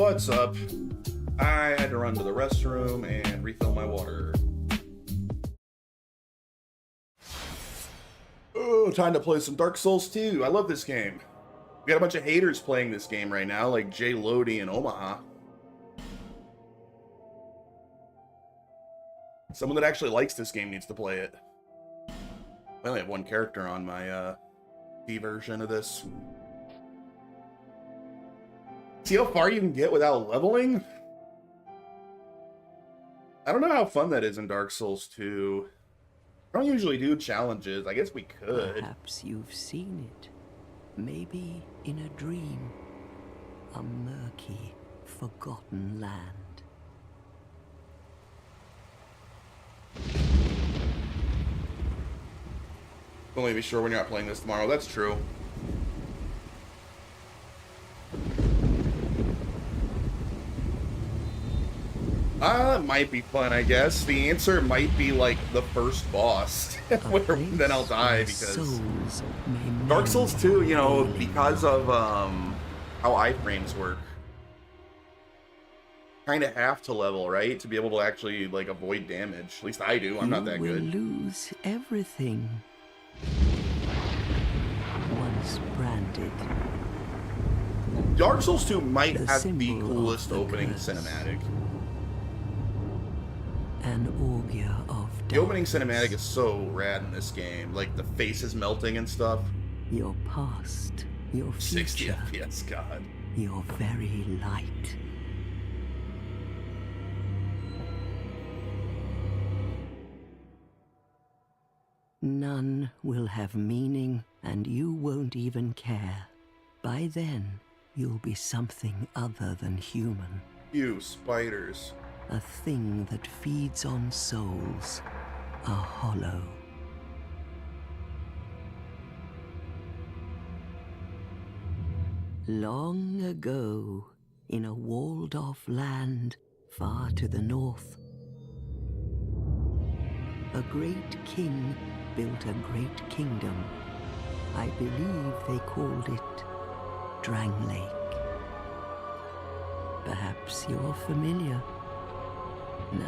What's up? I had to run to the restroom and refill my water. Oh, time to play some Dark Souls 2. I love this game. We got a bunch of haters playing this game right now, like Jay Lodi and Omaha. Someone that actually likes this game needs to play it. I only have one character on my D version of this. See how far you can get without leveling? I don't know how fun that is in Dark Souls 2. I don't usually do challenges. I guess we could. Perhaps you've seen it. Maybe in a dream. A murky, forgotten land. Only be sure when you're not playing this tomorrow. That's true. That might be fun, I guess. The answer might be like the first boss, where then I'll die because Dark Souls 2, you know, because of how iframes work, kind of have to level, right, to be able to actually like avoid damage. At least I do. I'm not that good. You will lose everything. Once branded. Dark Souls 2 might have the coolest opening cinematic. An augur of death. The opening cinematic is so rad in this game. Like the faces melting and stuff. Your past, your future. 60 FPS, God. Your very light. None will have meaning, and you won't even care. By then, you'll be something other than human. You spiders. A thing that feeds on souls. A hollow. Long ago, in a walled-off land far to the north, a great king built a great kingdom. I believe they called it Drangleic. Perhaps you're familiar. No,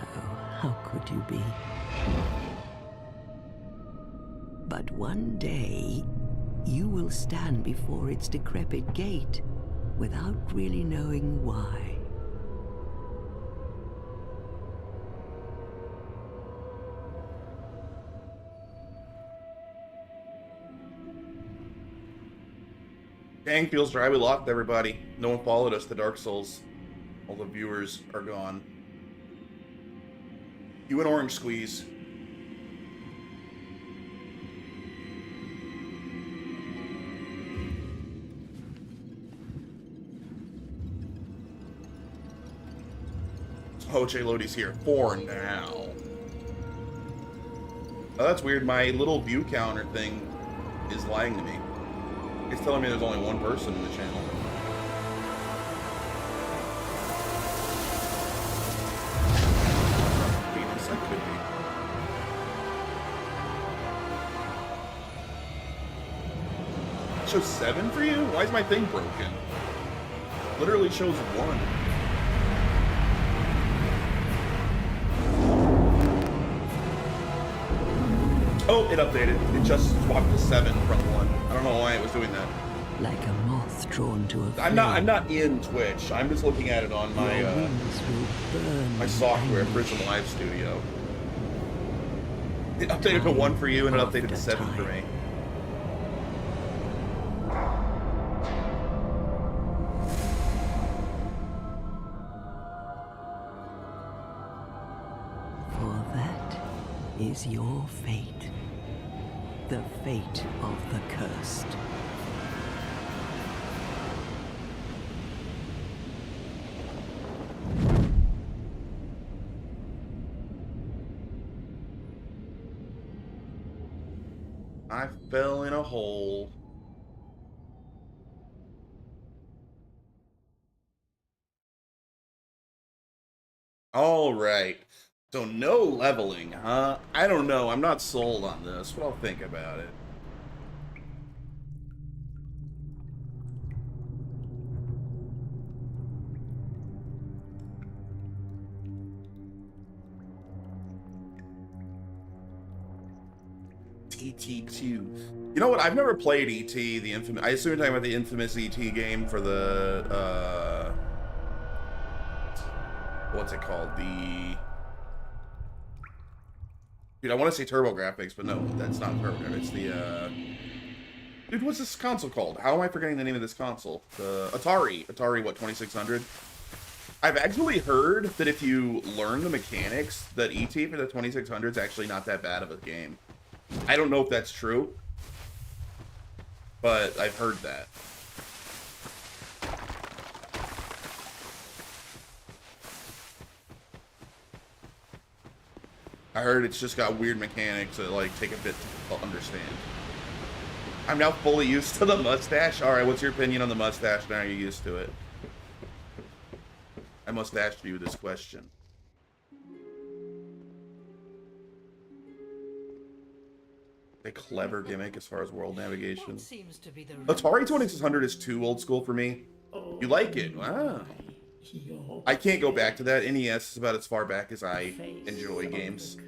how could you be? But one day, you will stand before its decrepit gate without really knowing why. Dang, feels dry. We lost everybody. No one followed us to Dark Souls. All the viewers are gone. You and Orange Squeeze. Oh, Jay Lodi's here for now. Oh, that's weird. My little view counter thing is lying to me. It's telling me there's only one person in the channel. Shows 7 for you? Why is my thing broken? Literally shows 1. Oh, it updated. It just swapped to 7 from 1. I don't know why it was doing that. Like a moth drawn to a flame. I'm not in Twitch. I'm just looking at it on my my software, Prism Live Studio. It updated to 1 for you and it updated to 7 for me. Is your fate. The fate of the cursed. I fell in a hole. All right. So no leveling, huh? I don't know. I'm not sold on this, but I'll think about it. ET2. You know what? I've never played ET, the infamous. I assume you're talking about the infamous ET game for the, what's it called? Dude, I want to say TurboGrafx, but no, that's not TurboGrafx. It's the, dude, what's this console called? How am I forgetting the name of this console? The Atari. Atari, what, 2600? I've actually heard that if you learn the mechanics, that ET for the 2600 is actually not that bad of a game. I don't know if that's true, but I've heard that. I heard it's just got weird mechanics that, like, take a bit to understand. I'm now fully used to the mustache. Alright, what's your opinion on the mustache now you're used to it? I must ask you this question. A clever gimmick as far as world navigation. Atari 2600 is too old school for me. You like it? Wow. I can't go back to that. NES is about as far back as I enjoy games.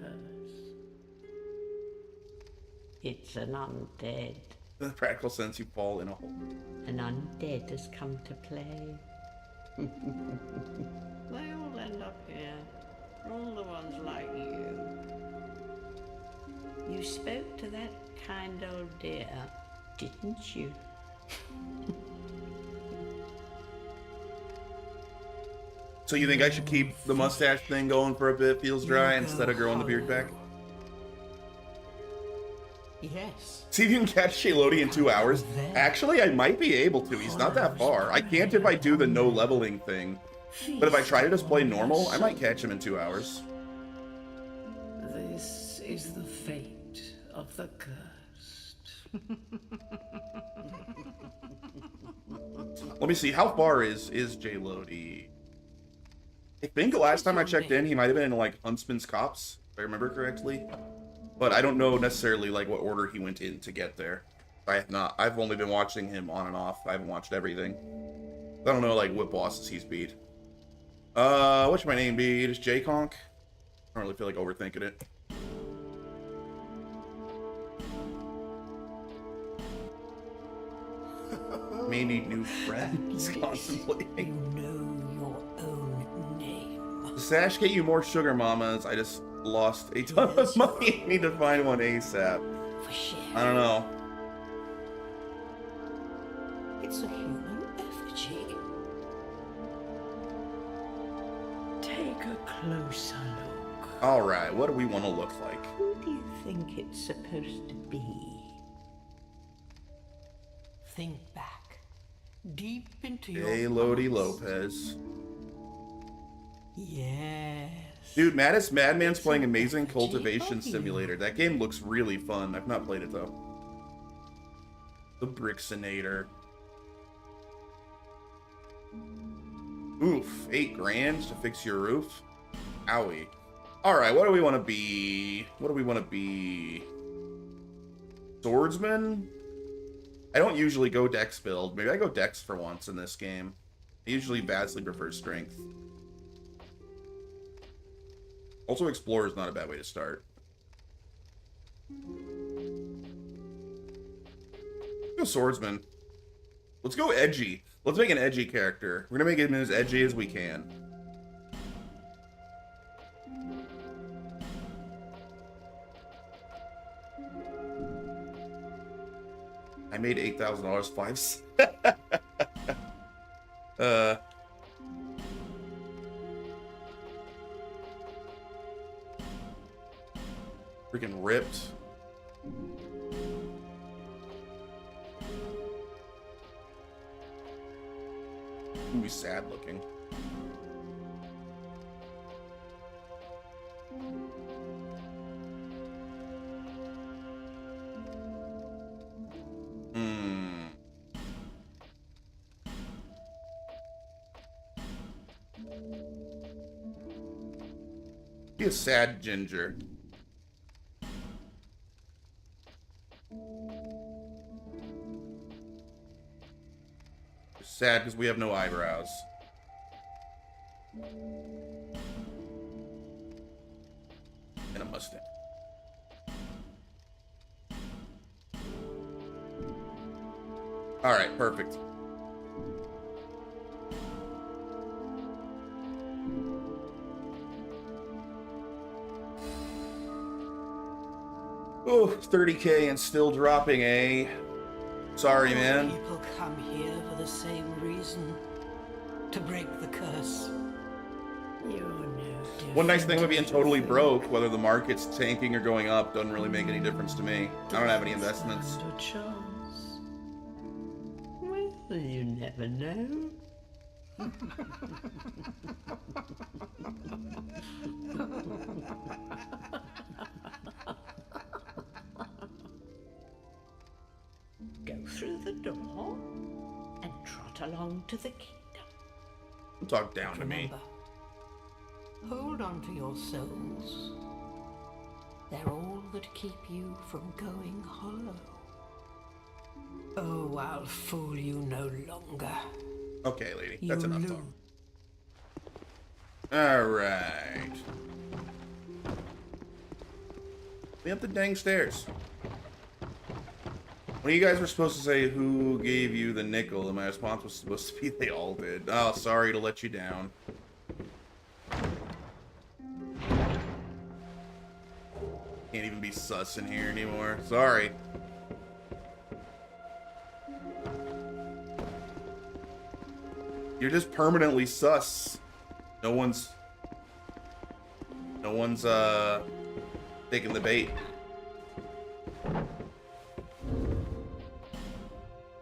It's an undead. In the practical sense, you fall in a hole. An undead has come to play. They all end up here. All the ones like you. You spoke to that kind old dear, didn't you? So you think I should keep the mustache thing going for a bit, feels dry, instead of growing the beard back? Yes. See if you can catch Shaylodi in 2 hours. Actually, I might be able to. He's not that far. I can't if I do the no leveling thing. But if I try to just play normal, I might catch him in 2 hours. This is the fate of the cursed. Let me see. How far is J-Lodi? I think the last time I checked in, he might have been in, like, Huntsman's Copse, if I remember correctly. But I don't know necessarily, like, what order he went in to get there. I have not. I've only been watching him on and off. I haven't watched everything. I don't know, like, what bosses he's beat. What should my name be? Just J-Conk? I don't really feel like overthinking it. May need new friends. Contemplating. You know your own name. Does Sash get you more sugar mamas? I just lost a ton of money. Need to find one ASAP. For share. I don't know. It's a human effigy. Take a closer look. Alright, what do we want to look like? Who do you think it's supposed to be? Think back. Deep into your J-Lodi past. Lopez. Yes. Dude, Mattis Madman's playing Amazing Cultivation Simulator. That game looks really fun. I've not played it, though. The Brixinator. Oof, 8 grand to fix your roof? Owie. Alright, what do we want to be? What do we want to be? Swordsman? I don't usually go dex build. Maybe I go dex for once in this game. I usually vastly prefer strength. Also, Explorer is not a bad way to start. Let's go Swordsman. Let's go edgy. Let's make an edgy character. We're gonna make him as edgy as we can. I made $8,000 freaking ripped. Ooh, sad looking. Be a sad ginger. Sad because we have no eyebrows. And a mustache. Alright, perfect. Oh, 30K and still dropping, eh? Sorry, man. People come here for the same reason. To break the curse. You're no different. One nice thing with being totally broke, whether the market's tanking or going up, doesn't really make any difference to me. I don't have any investments. Stand a chance. Well, you never know. Go through the door and trot along to the kingdom. Don't talk down to me. Remember, hold on to your souls. They're all that keep you from going hollow. Oh, I'll fool you no longer. Okay, lady. You That's enough lose. talk. Alright. We up the dang stairs. When you guys were supposed to say who gave you the nickel, and my response was supposed to be they all did. Oh, sorry to let you down. Can't even be sus in here anymore. Sorry. You're just permanently sus. No one's taking the bait.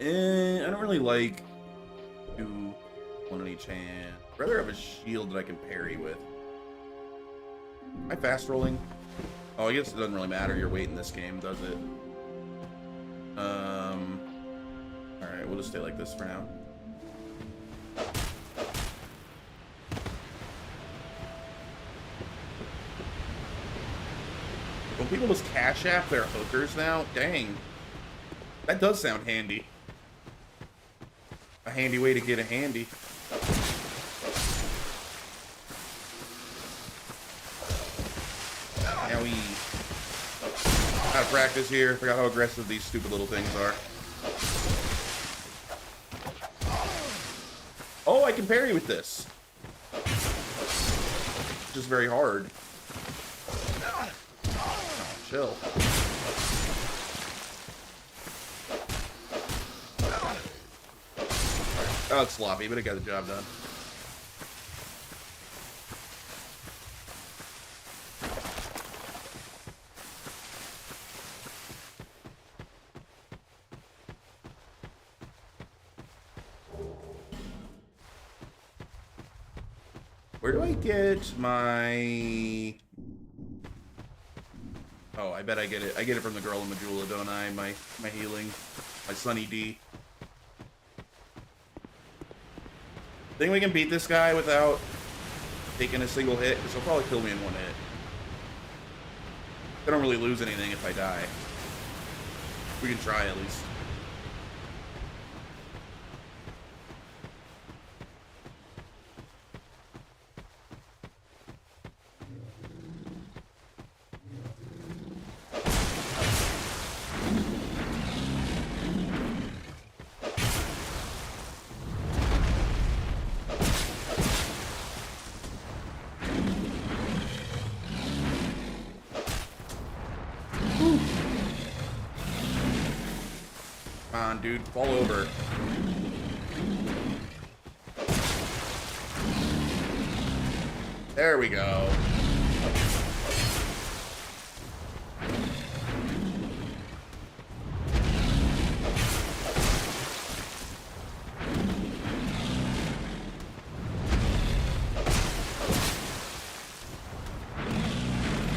I don't really like do one on each hand. I'd rather have a shield that I can parry with. Am I fast rolling? Oh, I guess it doesn't really matter your weight in this game, does it? Alright, we'll just stay like this for now. Don't people just cash app their hookers now? Dang. That does sound handy. A handy way to get a handy. Now we out of practice here. Forgot how aggressive these stupid little things are. Oh, I can parry with this. Just very hard. Oh, chill. Oh, it's sloppy, but it got the job done. Where do I get my... Oh, I bet I get it. I get it from the girl in Majula, don't I? My healing. My Sunny D. Think we can beat this guy without taking a single hit? Because he'll probably kill me in one hit. I don't really lose anything if I die. We can try at least. Come on, dude. Fall over. There we go.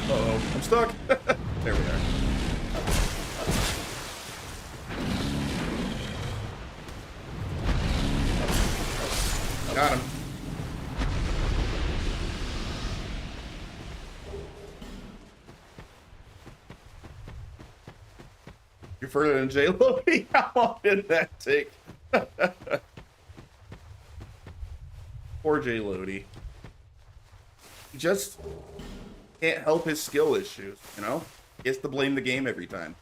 Uh-oh. I'm stuck. There we are. Got him. You're further than J Lodi? How long did that take? Poor J Lodi. He just can't help his skill issues, you know? He has to blame the game every time.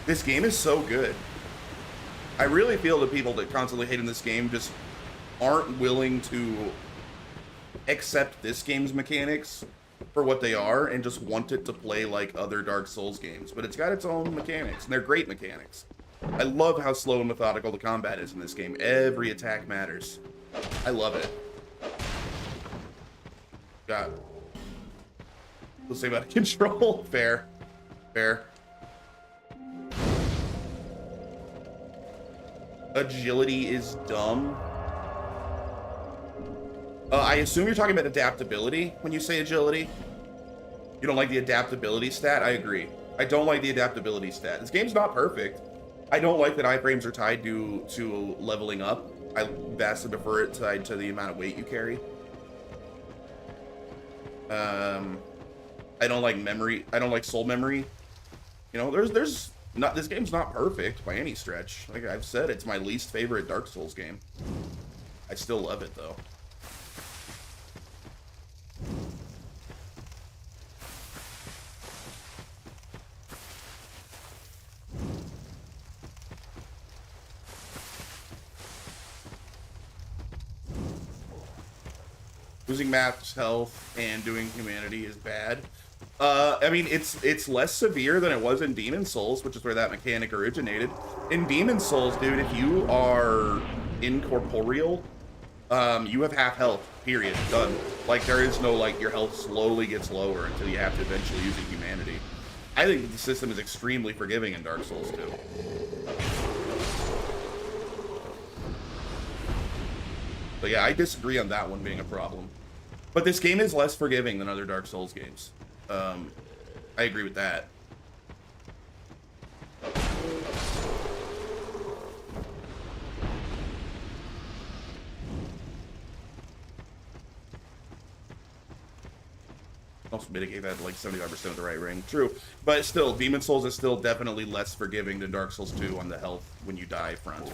This game is so good. I really feel the people that constantly hate in this game just aren't willing to accept this game's mechanics for what they are and just want it to play like other Dark Souls games. But it's got its own mechanics, and they're great mechanics. I love how slow and methodical the combat is in this game. Every attack matters. I love it. God. We'll say about control. Fair. Fair. Agility is dumb. I assume you're talking about adaptability when you say agility. You don't like the adaptability stat? I agree. I don't like the adaptability stat. This game's not perfect. I don't like that iframes are tied to leveling up. I vastly prefer it tied to the amount of weight you carry. I don't like memory. I don't like soul memory. You know, there's not, this game's not perfect by any stretch. Like I've said, it's my least favorite Dark Souls game. I still love it though. Losing max health and doing humanity is bad. I mean, it's less severe than it was in Demon Souls, which is where that mechanic originated. In Demon Souls, dude, if you are incorporeal, you have half health, period, done. Like, there is no, like, your health slowly gets lower until you have to eventually use a humanity. I think the system is extremely forgiving in Dark Souls 2. But yeah, I disagree on that one being a problem. But this game is less forgiving than other Dark Souls games. I agree with that. Also mitigate that like 75% of the right ring. True. But still, Demon Souls is still definitely less forgiving than Dark Souls 2 on the health when you die front.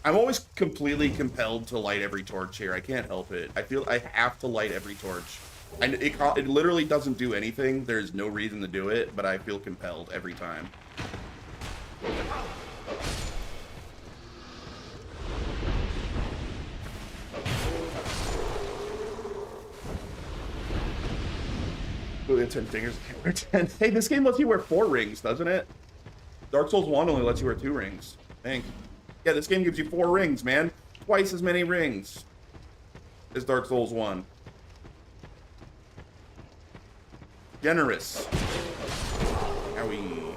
I'm always completely compelled to light every torch here. I can't help it. I feel I have to light every torch. And it literally doesn't do anything. There's no reason to do it, but I feel compelled every time. Ooh, 10 fingers, can't wear 10. Hey, this game lets you wear 4 rings, doesn't it? Dark Souls 1 only lets you wear 2 rings, I think. Yeah, this game gives you 4 rings, man. Twice as many rings as Dark Souls 1. Generous. Owie.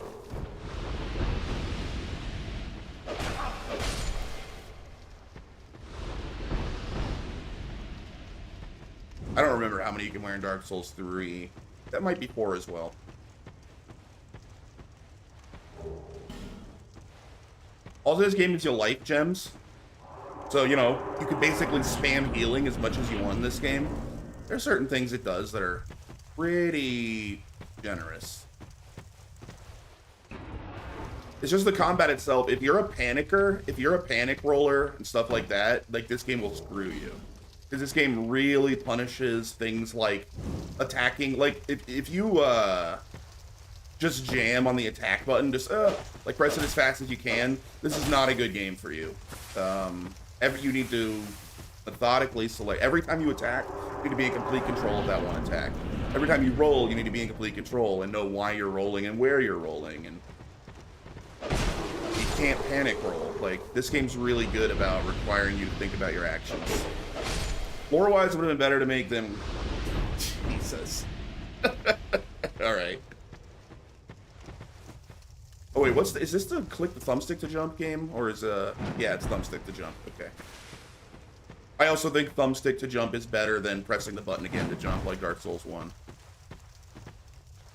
I don't remember how many you can wear in Dark Souls 3. That might be 4 as well. Also, this game gives you life gems. So, you know, you can basically spam healing as much as you want in this game. There are certain things it does that are pretty generous. It's just the combat itself. If you're a panicker, if you're a panic roller and stuff like that, like, this game will screw you. Because this game really punishes things like attacking. Like, if you, just jam on the attack button, just like press it as fast as you can. This is not a good game for you. You need to methodically select. Every time you attack, you need to be in complete control of that one attack. Every time you roll, you need to be in complete control and know why you're rolling and where you're rolling. And you can't panic roll. Like, this game's really good about requiring you to think about your actions. Lore-wise, it would have been better to make them... Jesus. Alright. Oh wait, is this the click the thumbstick to jump game? Or is yeah, it's thumbstick to jump, okay. I also think thumbstick to jump is better than pressing the button again to jump like Dark Souls 1.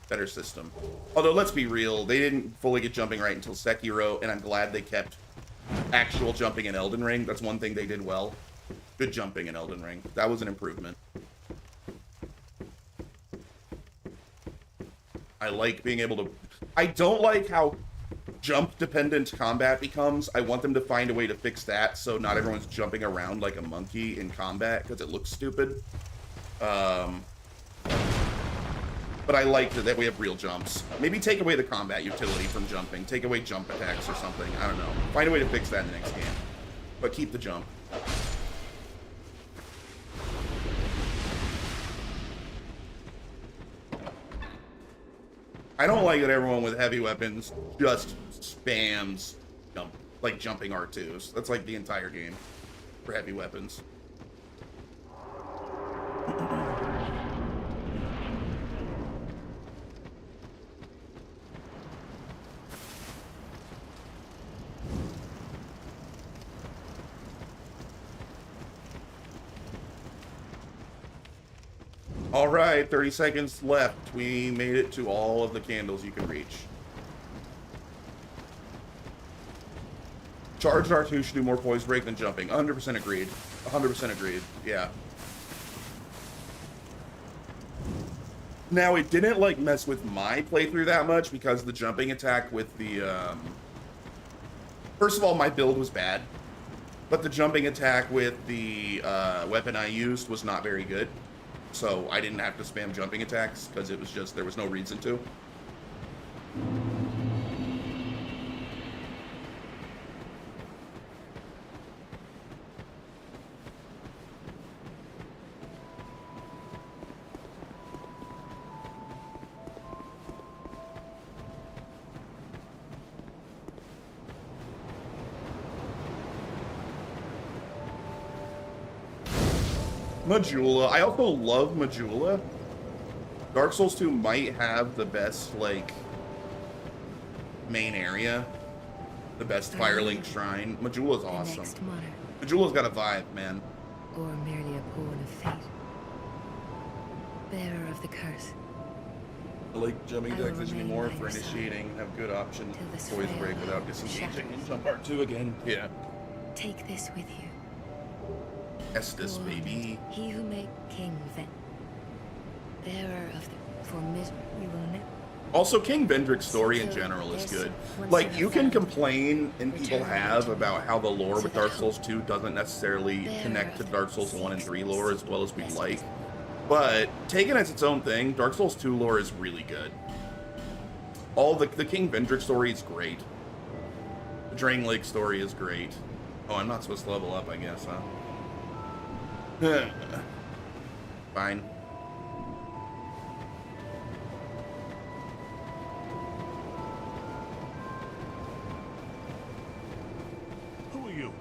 Better system. Although, let's be real, they didn't fully get jumping right until Sekiro, and I'm glad they kept actual jumping in Elden Ring. That's one thing they did well. Good jumping in Elden Ring. That was an improvement. I like being able to... I don't like how jump-dependent combat becomes. I want them to find a way to fix that so not everyone's jumping around like a monkey in combat, because it looks stupid. But I like that we have real jumps. Maybe take away the combat utility from jumping. Take away jump attacks or something. I don't know. Find a way to fix that in the next game. But keep the jump. I don't like that everyone with heavy weapons just spams jump, like jumping R2s. That's like the entire game for heavy weapons. All right, 30 seconds left. We made it to all of the candles you can reach. Charged R2 should do more poise break than jumping. 100% agreed. 100% agreed. Yeah. Now, it didn't, like, mess with my playthrough that much because the jumping attack with the, First of all, my build was bad. But the jumping attack with the weapon I used was not very good. So I didn't have to spam jumping attacks because it was just, there was no reason to. Majula. I also love Majula. Dark Souls 2 might have the best, like, main area. The best Firelink Shrine. Majula's awesome. Majula's got a vibe, man. Or merely a pawn of fate. Bearer of the curse. I like jumping attacks anymore for initiating. Have good option. Poise break without disengaging. And jump part 2 again. Yeah. Take this with you. Estus, baby. He who made King Ven, bearer of the formidable, you will never. Also, King Vendrick's story in general is good. Like, you can complain, and people have, about how the lore with Dark Souls 2 doesn't necessarily connect to Dark Souls 1 and 3 lore as well as we'd like. But, taken as its own thing, Dark Souls 2 lore is really good. All the King Vendrick story is great. The Drang Lake story is great. Oh, I'm not supposed to level up, I guess, huh? Fine. Who are you?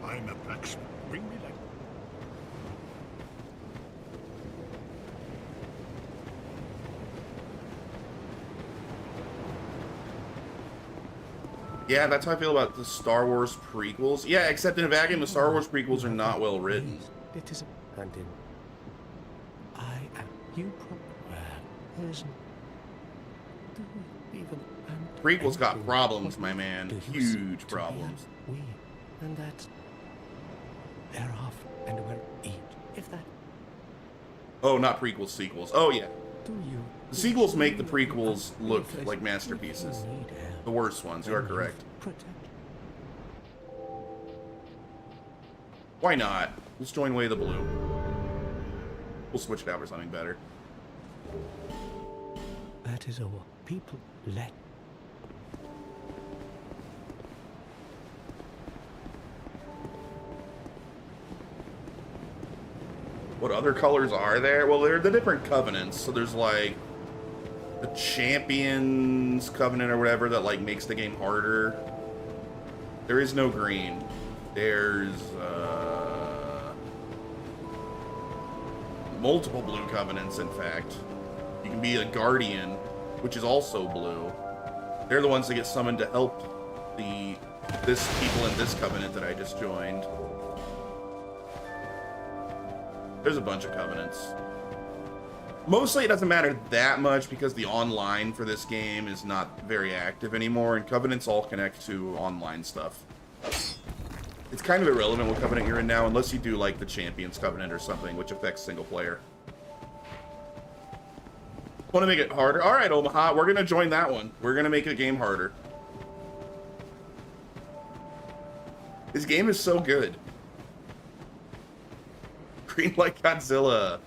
I'm a blacksmith. Bring me that. Yeah, that's how I feel about the Star Wars prequels. Yeah, except in a vacuum, the Star Wars prequels are not well written. It is and in I am you isn't do we even Prequels got problems, my man. Huge problems. We and that thereof and will eat. If that Oh, not prequels, sequels. Oh yeah. do you The sequels make the prequels look like masterpieces. The worst ones, you are correct. protect Why not? Let's join Way of the Blue. We'll switch it out for something better. that is all people let What other colors are there? Well, they're the different covenants. So there's like the Champions Covenant or whatever that like makes the game harder. There is no green. There's multiple blue covenants, in fact. You can be a Guardian, which is also blue. They're the ones that get summoned to help this people in this covenant that I just joined. There's a bunch of covenants. Mostly it doesn't matter that much because the online for this game is not very active anymore, and covenants all connect to online stuff. It's kind of irrelevant what covenant you're in now, unless you do like the Champions Covenant or something, which affects single player. Want to make it harder? All right, Omaha, we're gonna join that one. We're gonna make the game harder. This game is so good. Green like Godzilla.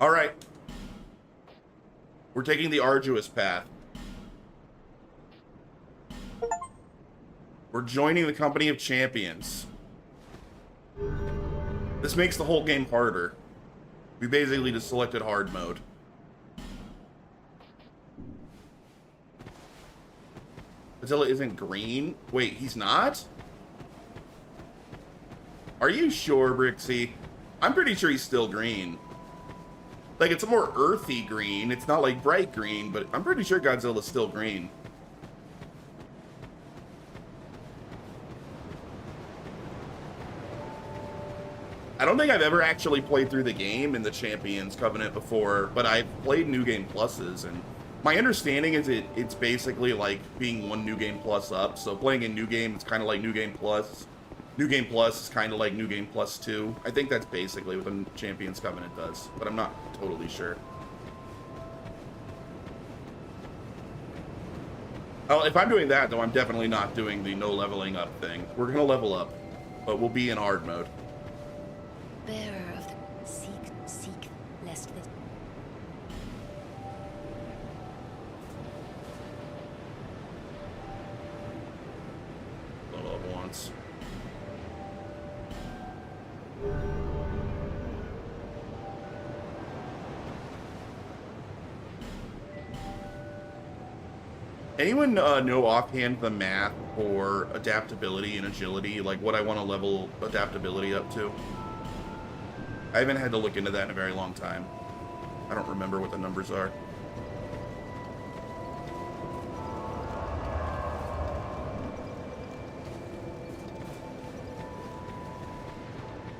All right. We're taking the arduous path. We're joining the company of champions. This makes the whole game harder. We basically just selected hard mode. Godzilla isn't green? Wait, he's not? Are you sure, Brixie? I'm pretty sure he's still green. Like, it's a more earthy green. It's not like bright green, but I'm pretty sure Godzilla's still green. I don't think I've ever actually played through the game in the Champions Covenant before, but I've played New Game Pluses, and my understanding is it's basically like being one New Game Plus up. So playing in New Game, it's kind of like New Game Plus. New Game Plus is kind of like New Game Plus 2. I think that's basically what the Champions Covenant does, but I'm not totally sure. Oh, if I'm doing that, though, I'm definitely not doing the no leveling up thing. We're going to level up, but we'll be in hard mode. Bearer of the seek, lest this. Level up once. Anyone know offhand the math for adaptability and agility? Like what I want to level adaptability up to? I haven't had to look into that in a very long time. I don't remember what the numbers are.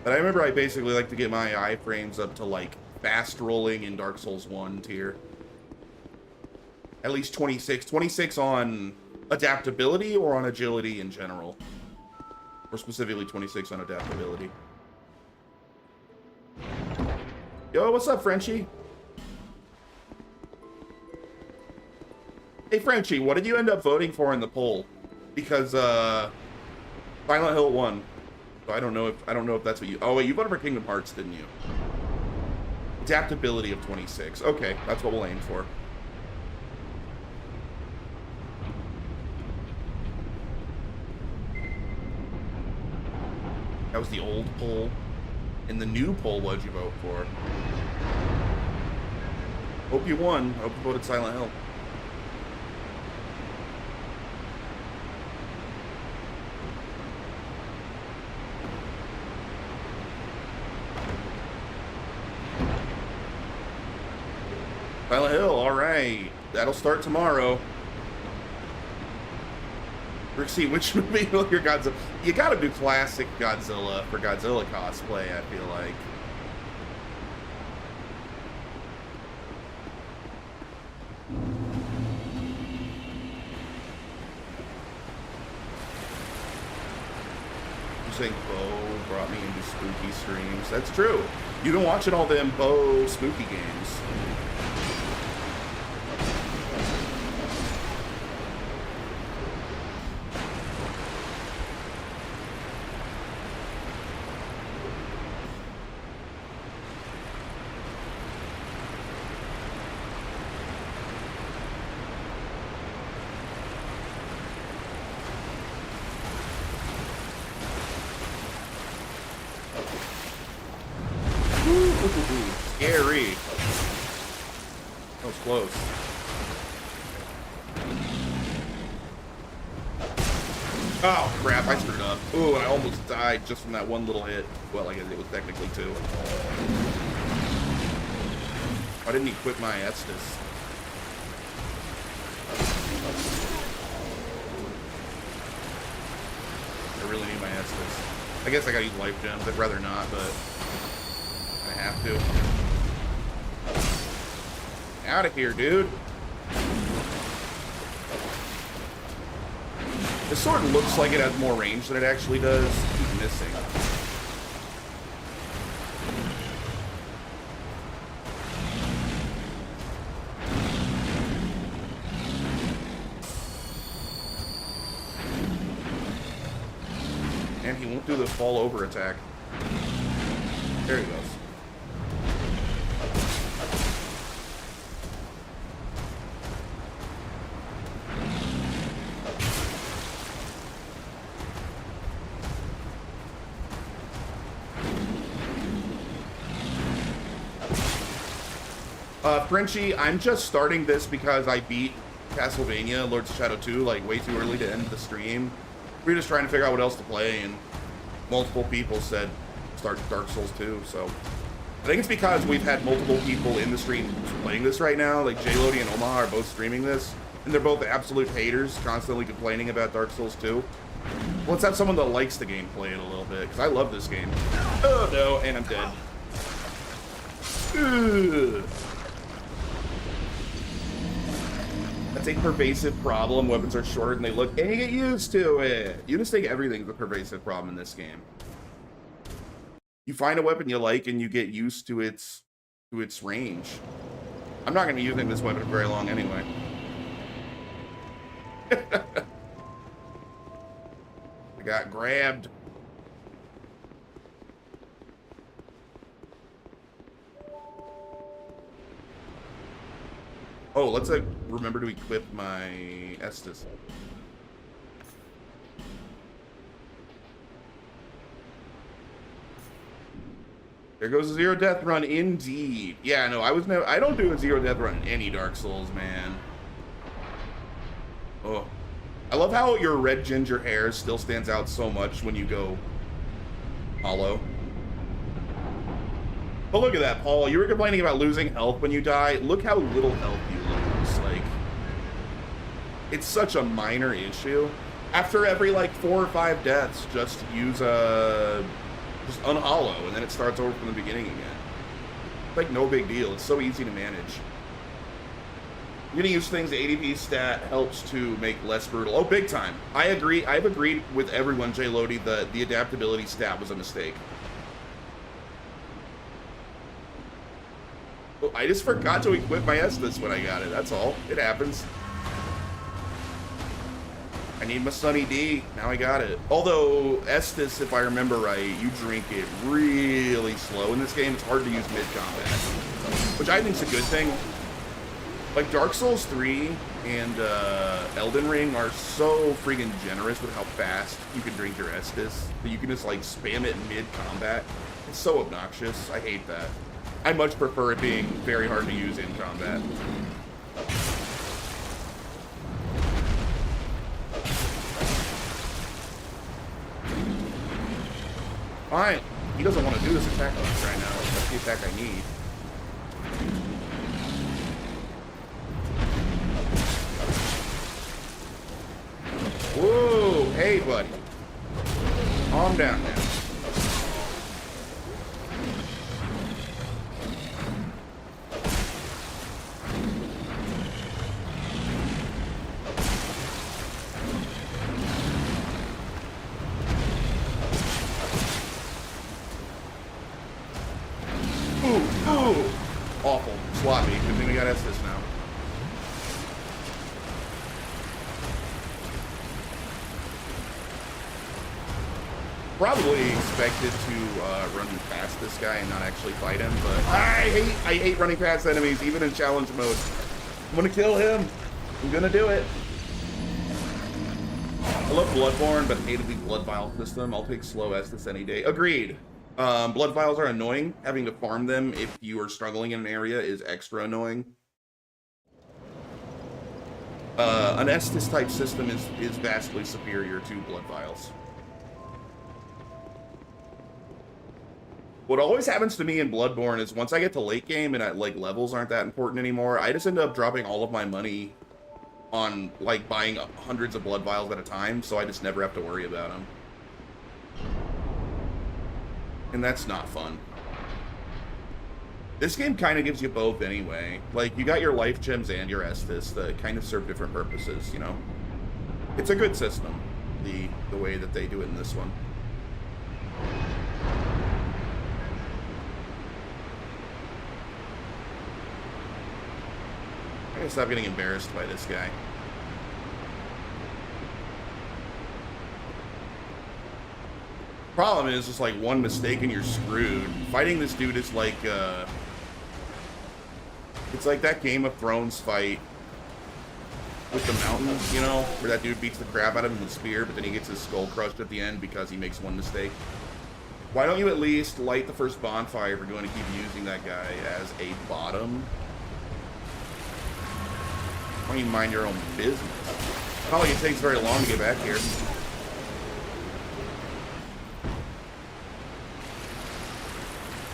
But I remember I basically like to get my iframes up to like fast rolling in Dark Souls 1 tier. At least 26. 26 on adaptability or on agility in general. Or specifically 26 on adaptability. Yo, what's up, Frenchie? Hey, Frenchie, what did you end up voting for in the poll? Because, Silent Hill won. So I don't know if that's what you... Oh, wait, you voted for Kingdom Hearts, didn't you? Adaptability of 26. Okay, that's what we'll aim for. That was the old poll. And the new poll, what'd you vote for? Hope you won. Hope you voted Silent Hill. Silent Hill, alright. That'll start tomorrow. Rixie, which movie will your Godzilla... You gotta do classic Godzilla for Godzilla cosplay, I feel like. You saying Bo brought me into spooky streams. That's true. You've been watching all them Bo spooky games. Scary. That was close. Oh crap, I screwed up. Ooh, and I almost died just from that one little hit. Well, I guess it was technically two. I didn't equip my Estus. I really need my Estus. I guess I gotta use life gems. I'd rather not, but I have to. Out of here, dude. This sword looks like it has more range than it actually does. Keep missing. do the fall over attack. There he goes. Frenchie, I'm just starting this because I beat Castlevania Lords of Shadow 2 like way too early to end the stream. We were just trying to figure out what else to play, and multiple people said start Dark Souls 2, so I think it's because we've had multiple people in the stream playing this right now. Like J-Lodi and Omaha are both streaming this, and they're both absolute haters, constantly complaining about Dark Souls 2. Well, let's have someone that likes the game play it a little bit, because I love this game. Oh no, and I'm dead. Ugh. That's a pervasive problem. Weapons are shorter than they look, and you get used to it. You just think everything's a pervasive problem in this game. You find a weapon you like, and you get used to its range. I'm not going to be using this weapon for very long anyway. I got grabbed. Oh, let's remember to equip my Estus. There goes a zero death run, indeed. Yeah, no, I don't do a zero death run in any Dark Souls, man. Oh, I love how your red ginger hair still stands out so much when you go hollow. But look at that, Paul. You were complaining about losing health when you die. Look how little health you lose. Like, it's such a minor issue. After every, like, 4 or 5 deaths, just use just unhollow, and then it starts over from the beginning again. It's like no big deal. It's so easy to manage. You're gonna use things, the ADP stat helps to make less brutal. Oh, big time. I agree. I've agreed with everyone, J-Lodi, that the adaptability stat was a mistake. Well, I just forgot to equip my Estus when I got it. That's all. It happens. I need my Sunny D. Now I got it. Although, Estus, if I remember right, you drink it really slow in this game. It's hard to use mid-combat, which I think is a good thing. Like, Dark Souls 3 and Elden Ring are so freaking generous with how fast you can drink your Estus. That you can just, like, spam it mid-combat. It's so obnoxious. I hate that. I much prefer it being very hard to use in combat. Fine. He doesn't want to do this attack on us right now. That's the attack I need. Whoa! Hey, buddy. Calm down now. Awful. Sloppy. Good thing we got Estus now. Probably expected to run past this guy and not actually fight him, but I hate running past enemies, even in challenge mode. I'm gonna kill him. I'm gonna do it. I love Bloodborne, but hated the Blood Vial system. I'll take slow Estus any day. Agreed. Blood Vials are annoying. Having to farm them if you are struggling in an area is extra annoying. An Estus type system is vastly superior to Blood Vials. What always happens to me in Bloodborne is once I get to late game and like levels aren't that important anymore, I just end up dropping all of my money on like buying hundreds of Blood Vials at a time, so I just never have to worry about them. And that's not fun. This game kind of gives you both anyway. Like, you got your life gems and your Estus that kind of serve different purposes, you know? It's a good system, the way that they do it in this one. I gotta stop getting embarrassed by this guy. Problem is, just like one mistake and you're screwed. Fighting this dude is like, it's like that Game of Thrones fight with the mountain, you know, where that dude beats the crap out of him with a spear, but then he gets his skull crushed at the end because he makes one mistake. Why don't you at least light the first bonfire if you're going to keep using that guy as a bottom? Why don't you mind your own business? Not like it takes very long to get back here.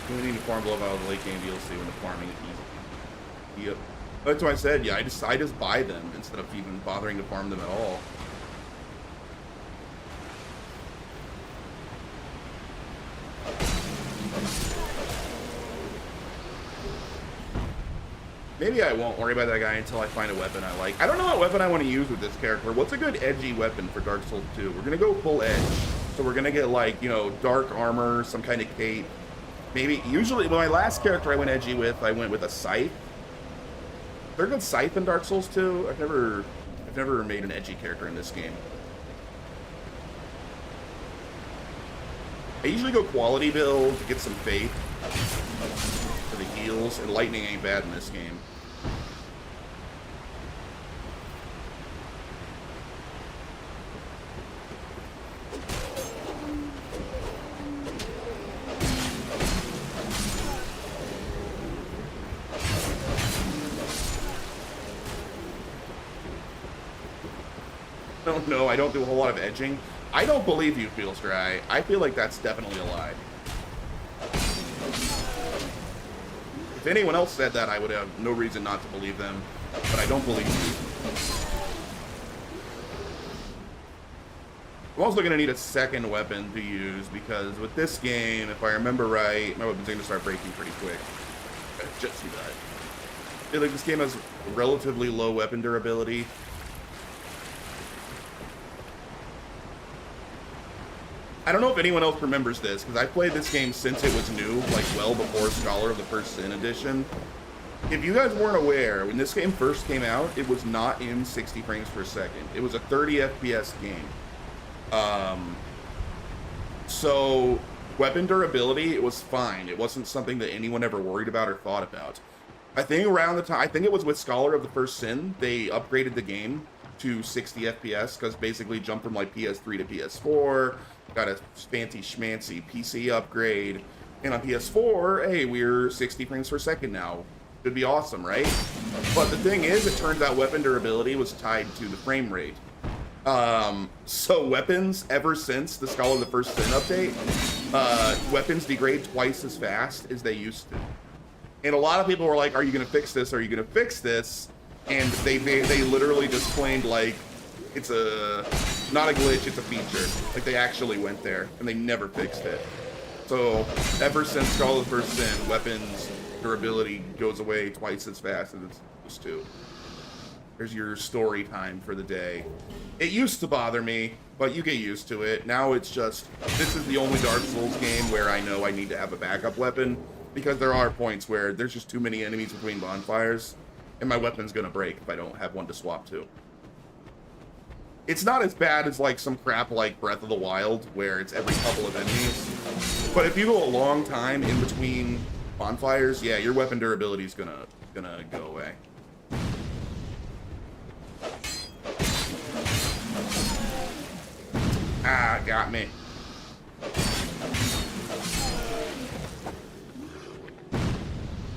We need to farm below out of the late game DLC when the farming is easy. Yep. That's what I said. Yeah, I just buy them instead of even bothering to farm them at all. Maybe I won't worry about that guy until I find a weapon I like. I don't know what weapon I want to use with this character. What's a good edgy weapon for Dark Souls 2? We're going to go full edge. So we're going to get, like, you know, dark armor, some kind of cape. Maybe, usually, my last character I went edgy with, I went with a scythe. Is there a good scythe in Dark Souls 2? I've never made an edgy character in this game. I usually go quality build to get some faith for the heals, and lightning ain't bad in this game. No, I don't do a whole lot of edging. I don't believe you, Feels Dry. I feel like that's definitely a lie. If anyone else said that, I would have no reason not to believe them, but I don't believe you. I'm also going to need a second weapon to use, because with this game, if I remember right, my weapon's going to start breaking pretty quick. Just see that. I feel like this game has relatively low weapon durability. I don't know if anyone else remembers this, because I played this game since it was new, like well before Scholar of the First Sin edition. If you guys weren't aware, when this game first came out, it was not in 60 frames per second. It was a 30 FPS game. So weapon durability, it was fine. It wasn't something that anyone ever worried about or thought about. I think around the time, I think it was with Scholar of the First Sin, they upgraded the game to 60 FPS, because basically jumped from like PS3 to PS4, got a fancy schmancy PC upgrade, and on PS4, hey, we're 60 frames per second now. Should be awesome, right? But the thing is, it turns out weapon durability was tied to the frame rate. So weapons, ever since the Scholar of the First Sin update, weapons degrade twice as fast as they used to. And a lot of people were like, are you going to fix this? Are you going to fix this? And they literally just claimed, like, it's not a glitch, it's a feature. Like, they actually went there, and they never fixed it. So, ever since Scholar of the First Sin, weapons durability goes away twice as fast as it's supposed to. There's your story time for the day. It used to bother me, but you get used to it. Now it's just, this is the only Dark Souls game where I know I need to have a backup weapon, because there are points where there's just too many enemies between bonfires, and my weapon's gonna break if I don't have one to swap to. It's not as bad as like some crap like Breath of the Wild, where it's every couple of enemies. But if you go a long time in between bonfires, yeah, your weapon durability is gonna go away. Ah, got me.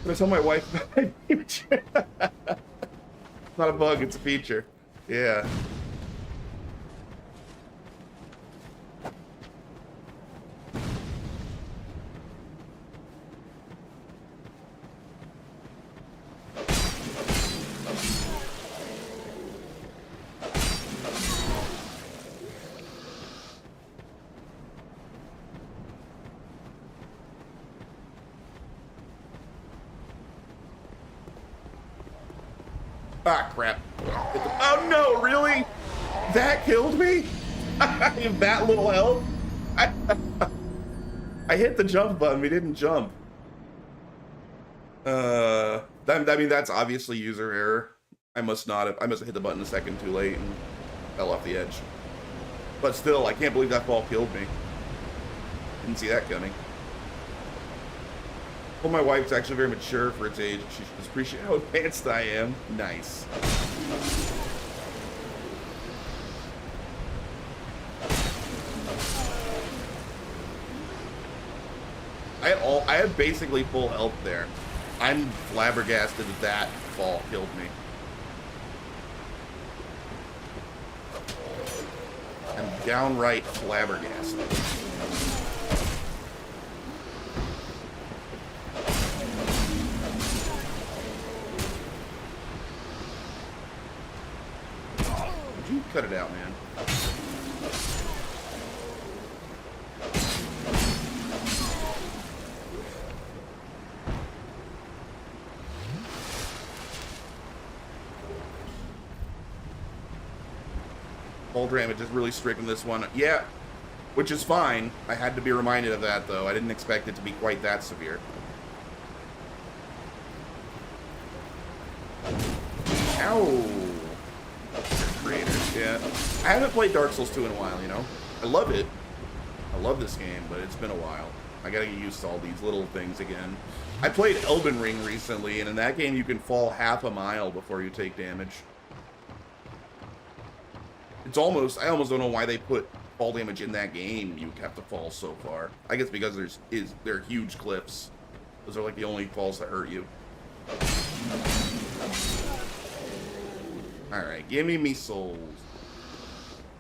I tell my wife about my feature. It's not a bug, it's a feature. Yeah. Ah, crap. Oh no, really? That killed me? I have that little health? I hit the jump button, we didn't jump. I mean, that's obviously user error. I must have hit the button a second too late and fell off the edge. But still, I can't believe that ball killed me. Didn't see that coming. Well, my wife's actually very mature for its age. She should appreciate how advanced I am. Nice. I had basically full health there. I'm flabbergasted that fall killed me. I'm downright flabbergasted. Would you cut it out, man? Fall damage is really strict in this one. Yeah, which is fine. I had to be reminded of that, though. I didn't expect it to be quite that severe. Ow! Creators, yeah. I haven't played Dark Souls 2 in a while, you know? I love it. I love this game, but it's been a while. I gotta get used to all these little things again. I played Elden Ring recently, and in that game you can fall half a mile before you take damage. It's almost, I almost don't know why they put fall damage in that game. You have to fall so far. I guess because there are huge cliffs. Those are like the only falls that hurt you. Alright, give me souls.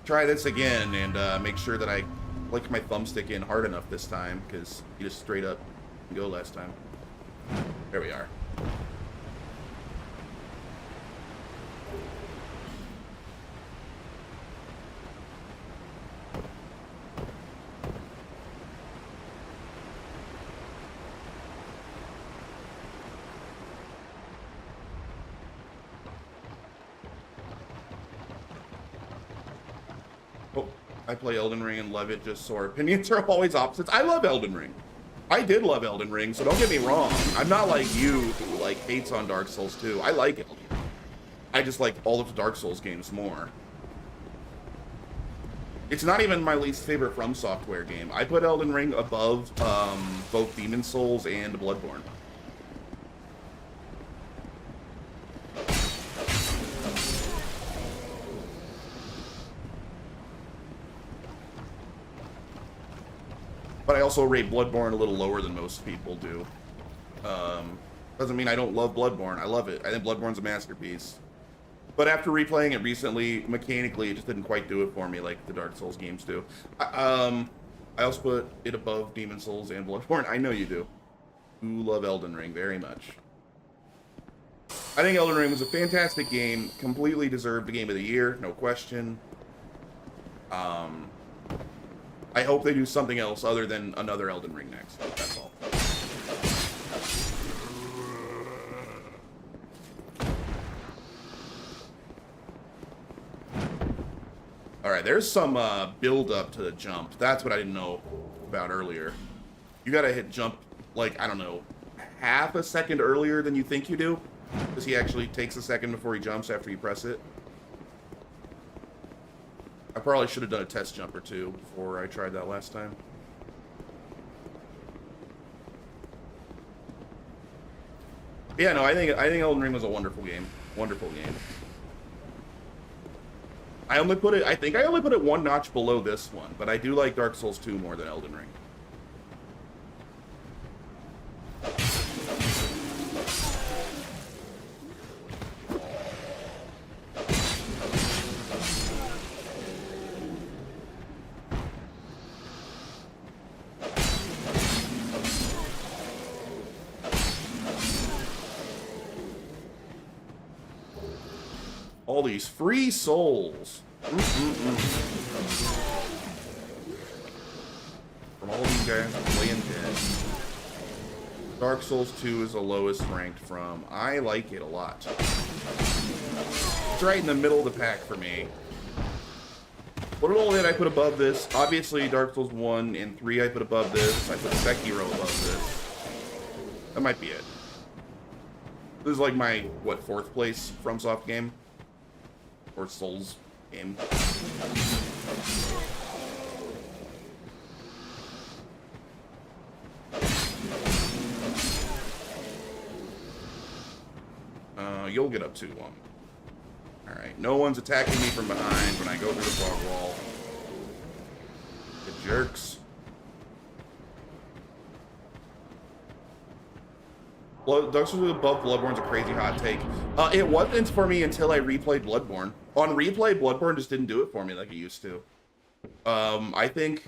Try this again and make sure that I lick my thumbstick in hard enough this time, because you just straight up go last time. There we are. I play Elden Ring and love it just so our opinions are always opposites. I love Elden Ring. I did love Elden Ring, so don't get me wrong. I'm not like you who like hates on Dark Souls 2. I like Elden Ring. I just like all of the Dark Souls games more. It's not even my least favorite From Software game. I put Elden Ring above both Demon's Souls and Bloodborne. But I also rate Bloodborne a little lower than most people do. Doesn't mean I don't love Bloodborne. I love it. I think Bloodborne's a masterpiece. But after replaying it recently, mechanically, it just didn't quite do it for me like the Dark Souls games do. I also put it above Demon's Souls and Bloodborne. I know you do. You love Elden Ring very much. I think Elden Ring was a fantastic game. Completely deserved the Game of the Year, no question. I hope they do something else other than another Elden Ring next. That's all. Alright, there's some build up to the jump. That's what I didn't know about earlier. You gotta hit jump, like, I don't know, half a second earlier than you think you do. Because he actually takes a second before he jumps after you press it. I probably should have done a test jump or two before I tried that last time. Yeah, no, I think Elden Ring was a wonderful game. Wonderful game. I think I only put it one notch below this one, but I do like Dark Souls 2 more than Elden Ring. All these free souls. From all these guys playing dead. Dark Souls 2 is the lowest ranked from. I like it a lot. It's right in the middle of the pack for me. What little did I put above this? Obviously, Dark Souls 1 and 3 I put above this. I put Sekiro above this. That might be it. This is like my, what, 4th place FromSoft game? Or Souls game. You'll get up to one. Alright, no one's attacking me from behind when I go through the fog wall. The jerks. Dark Souls above Bloodborne's a crazy hot take. It wasn't for me until I replayed Bloodborne. On replay, Bloodborne just didn't do it for me like it used to. I think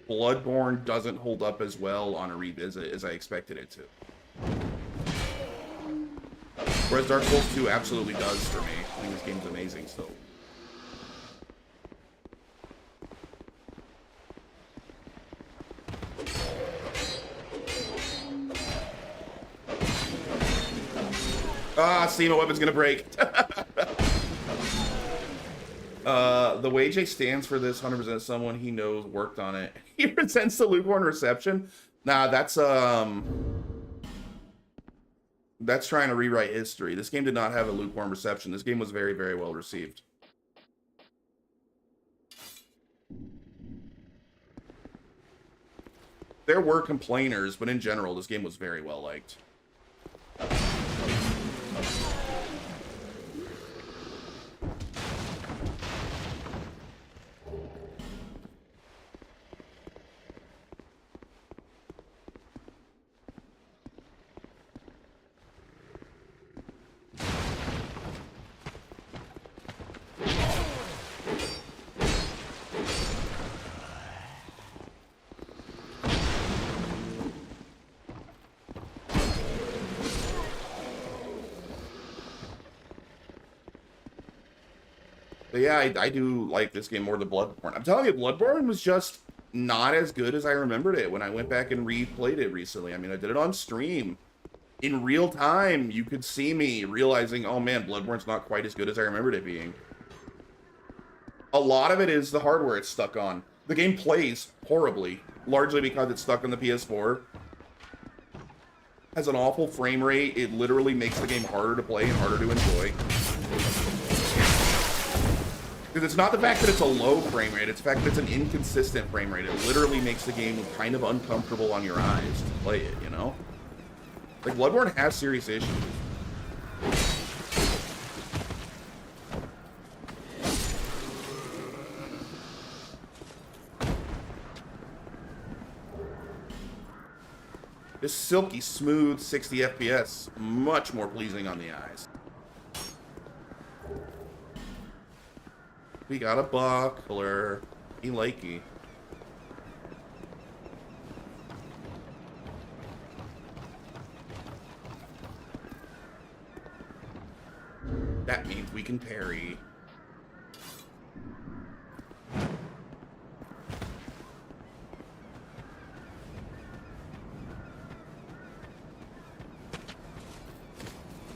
Bloodborne doesn't hold up as well on a revisit as I expected it to. Whereas Dark Souls 2 absolutely does for me. I think this game's amazing still. Ah, see, my weapon's gonna break. The way Jay stands for this 100% someone he knows worked on it. He resents the lukewarm reception. Nah, that's trying to rewrite history. This game did not have a lukewarm reception. This game was very, very well received. There were complainers, but in general, this game was very well liked. But yeah, I do like this game more than Bloodborne. I'm telling you, Bloodborne was just not as good as I remembered it when I went back and replayed it recently. I mean, I did it on stream. In real time, you could see me realizing, oh man, Bloodborne's not quite as good as I remembered it being. A lot of it is the hardware it's stuck on. The game plays horribly, largely because it's stuck on the PS4. Has an awful frame rate. It literally makes the game harder to play and harder to enjoy. Because it's not the fact that it's a low frame rate, it's the fact that it's an inconsistent frame rate. It literally makes the game kind of uncomfortable on your eyes to play it, you know? Like, Bloodborne has serious issues. This silky smooth 60 FPS, much more pleasing on the eyes. We got a buckler. He likey. That means we can parry.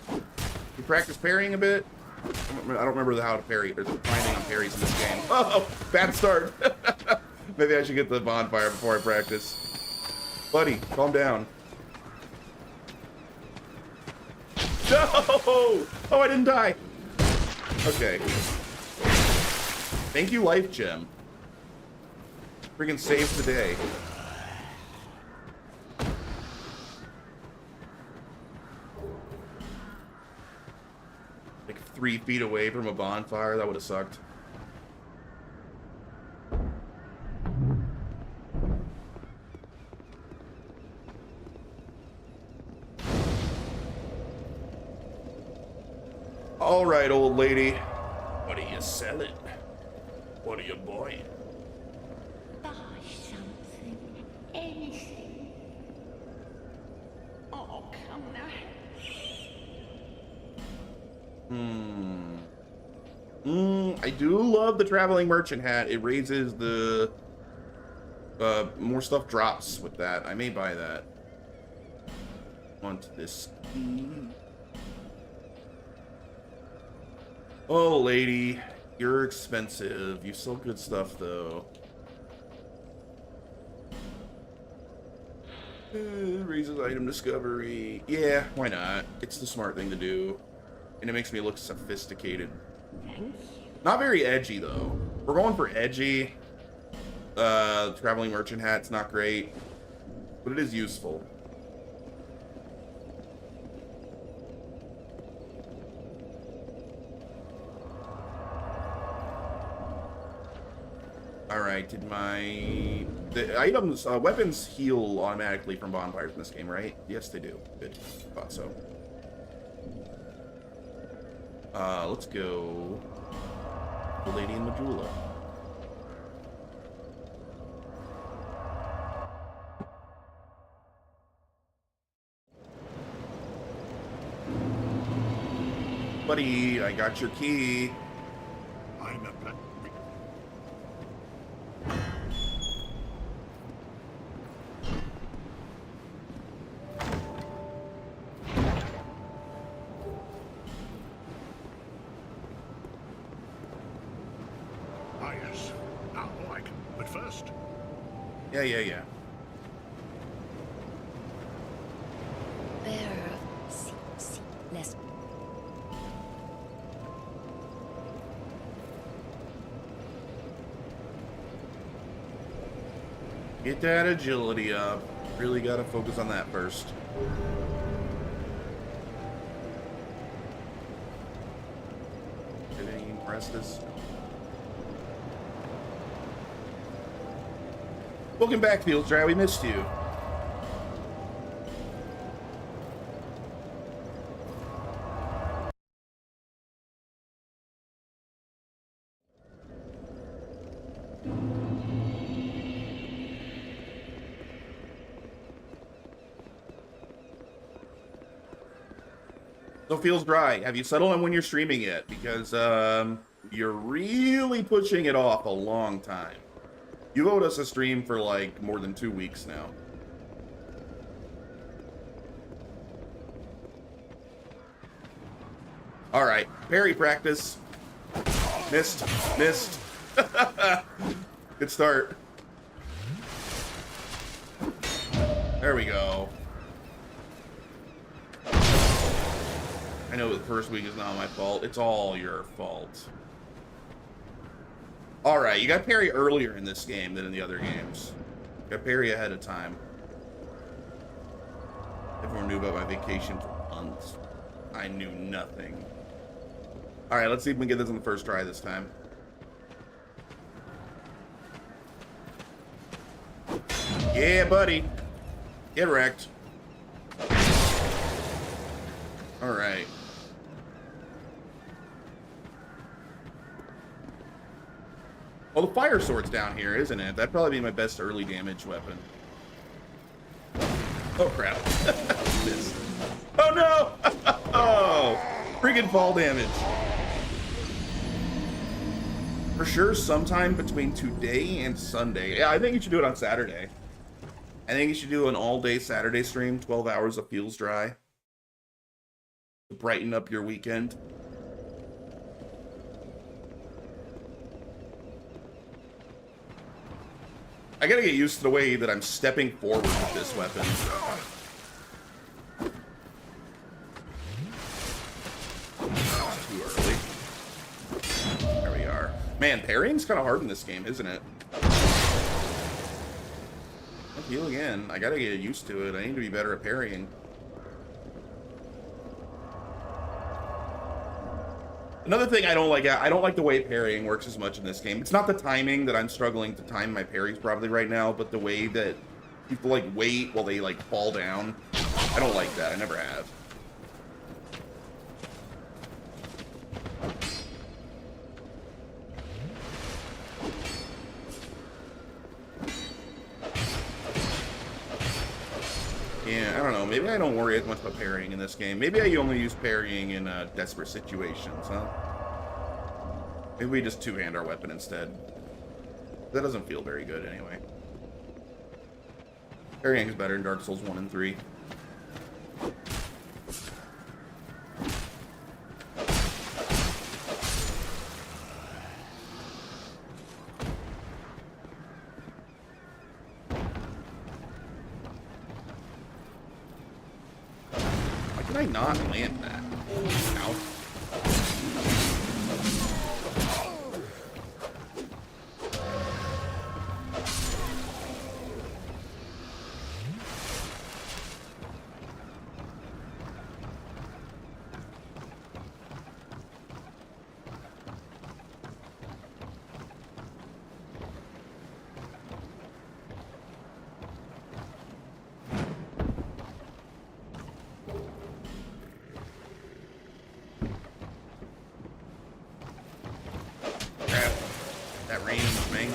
You practice parrying a bit? I don't remember how to parry. There's a finding on parries in this game. Oh, bad start. Maybe I should get the bonfire before I practice. Buddy, calm down. No! Oh, I didn't die. Okay. Thank you, Life Gem. Freaking saved the day. Like 3 feet away from a bonfire, that would have sucked. All right, old lady. What are you selling? What are you buying? Buy something, anything. Oh, come now. I do love the traveling merchant hat. It raises the more stuff drops with that. I may buy that. Want this key? Oh, lady, you're expensive. You sell good stuff though. Raises item discovery. Yeah, why not? It's the smart thing to do. And it makes me look sophisticated. Not very edgy, though. We're going for edgy. Traveling merchant hat's not great. But it is useful. Alright, did the items, weapons heal automatically from bonfires in this game, right? Yes, they do. Good. Thought so. Let's go. The Lady in Majula. Buddy, I got your key. I'm a black. Ah, yes. Now I can. But first, Yeah. Bearer of less. Get that agility up. Really gotta focus on that first. Did any impress us? Welcome back, Fields Dry. We missed you. So Feels Dry, have you settled on when you're streaming yet? Because you're really pushing it off a long time. You've owed us a stream for like more than 2 weeks now. All right, parry practice. Missed. Good start. There we go. I know the first week is not my fault. It's all your fault. Alright, you got parry earlier in this game than in the other games. You got parry ahead of time. Everyone knew about my vacation for months. I knew nothing. Alright, let's see if we can get this on the first try this time. Yeah, buddy. Get wrecked. Alright. Well, the fire sword's down here, isn't it? That'd probably be my best early damage weapon. Oh, crap. Missed. Oh, no! Oh! Friggin' fall damage. For sure, sometime between today and Sunday. Yeah, I think you should do it on Saturday. I think you should do an all-day Saturday stream, 12 hours of Feels Dry. To brighten up your weekend. I gotta get used to the way that I'm stepping forward with this weapon. Too early. There we are. Man, parrying's kind of hard in this game, isn't it? I'll heal again. I gotta get used to it. I need to be better at parrying. Another thing I don't like the way parrying works as much in this game. It's not the timing that I'm struggling to time my parries probably right now, but the way that people like wait while they like fall down. I don't like that. I never have. Yeah, I don't know. Maybe I don't worry as much about parrying in this game. Maybe I only use parrying in desperate situations, huh? Maybe we just two-hand our weapon instead. That doesn't feel very good anyway. Parrying is better in Dark Souls 1 and 3. Why can I not land that? Ow. range, man.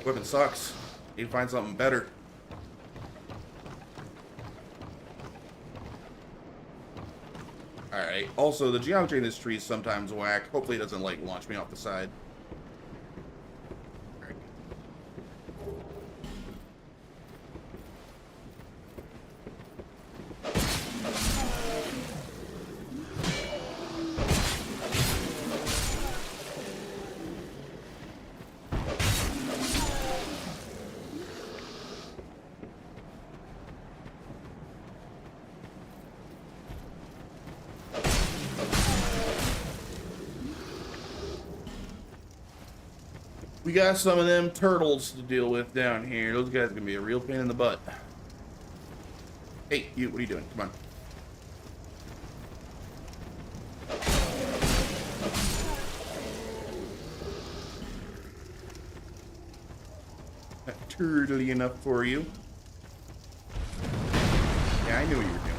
Weapon sucks. Need to find something better. Alright. Also, the geometry in this tree is sometimes whack. Hopefully it doesn't, like, launch me off the side. Alright. We got some of them turtles to deal with down here. Those guys are gonna be a real pain in the butt. Hey, you, what are you doing? Come on. Not turtly enough for you. Yeah, I knew what you were doing.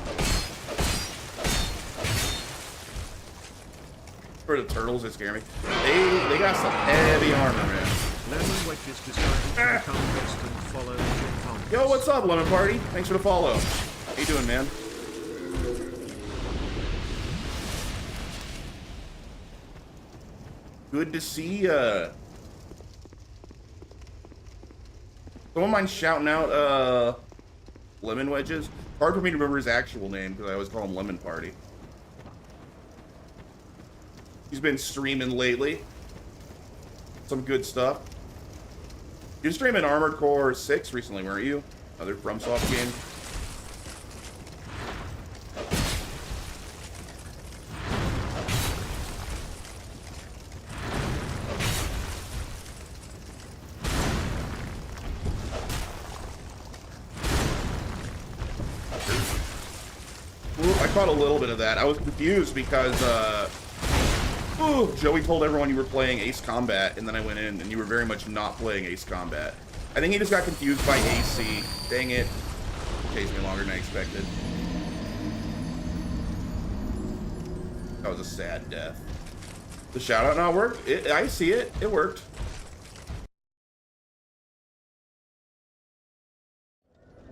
For the turtles, they scare me. They got some heavy armor, man. Lemon Wedges decided to become guest and follow the comments. Yo, what's up, Lemon Party? Thanks for the follow. How you doing, man? Good to see ya. Someone mind shouting out Lemon Wedges? Hard for me to remember his actual name because I always call him Lemon Party. He's been streaming lately. Some good stuff. You were streaming Armored Core 6 recently, weren't you? Another FromSoft game. Ooh, I caught a little bit of that. I was confused because ooh, Joey told everyone you were playing Ace Combat, and then I went in and you were very much not playing Ace Combat. I think he just got confused by AC. Dang it. Chased me longer than I expected. That was a sad death. The shout out not worked? I see it. It worked.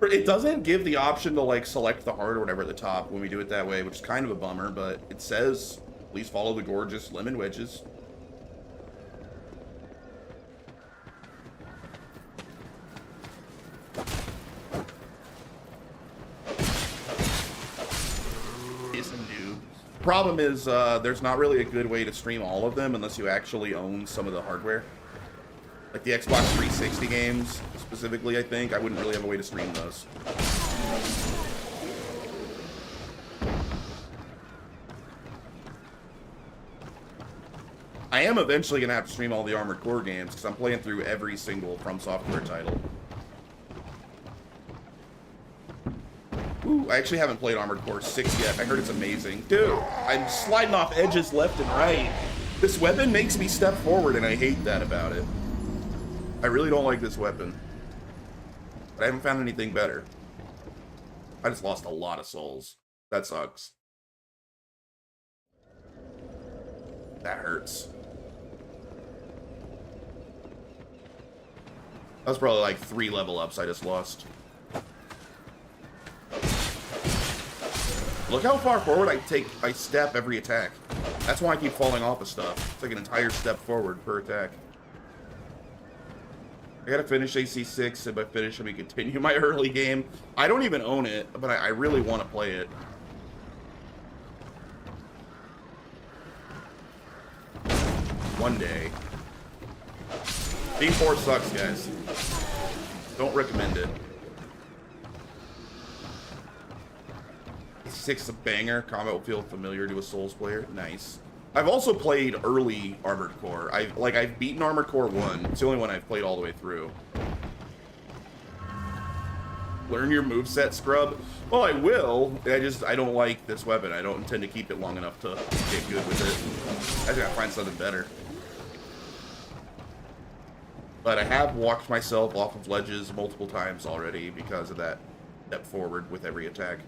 It doesn't give the option to like select the heart or whatever at the top when we do it that way, which is kind of a bummer, but it says please follow the gorgeous Lemon Wedges. Is a noob. Problem is, there's not really a good way to stream all of them unless you actually own some of the hardware. Like the Xbox 360 games, specifically, I think. I wouldn't really have a way to stream those. I am eventually going to have to stream all the Armored Core games, because I'm playing through every single From Software title. Ooh, I actually haven't played Armored Core 6 yet. I heard it's amazing. Dude, I'm sliding off edges left and right. This weapon makes me step forward, and I hate that about it. I really don't like this weapon. But I haven't found anything better. I just lost a lot of souls. That sucks. That hurts. That was probably like 3 level ups I just lost. Look how far forward I step every attack. That's why I keep falling off of stuff. It's like an entire step forward per attack. I gotta finish AC6. If I finish, let me continue my early game. I don't even own it, but I really want to play it. One day. Being 4 sucks, guys. Don't recommend it. 6 is a banger. Combat will feel familiar to a Souls player. Nice. I've also played early Armored Core. I've beaten Armored Core 1. It's the only one I've played all the way through. Learn your moveset, Scrub. Well, I will. I don't like this weapon. I don't intend to keep it long enough to get good with it. I just gotta find something better. But I have walked myself off of ledges multiple times already because of that step forward with every attack.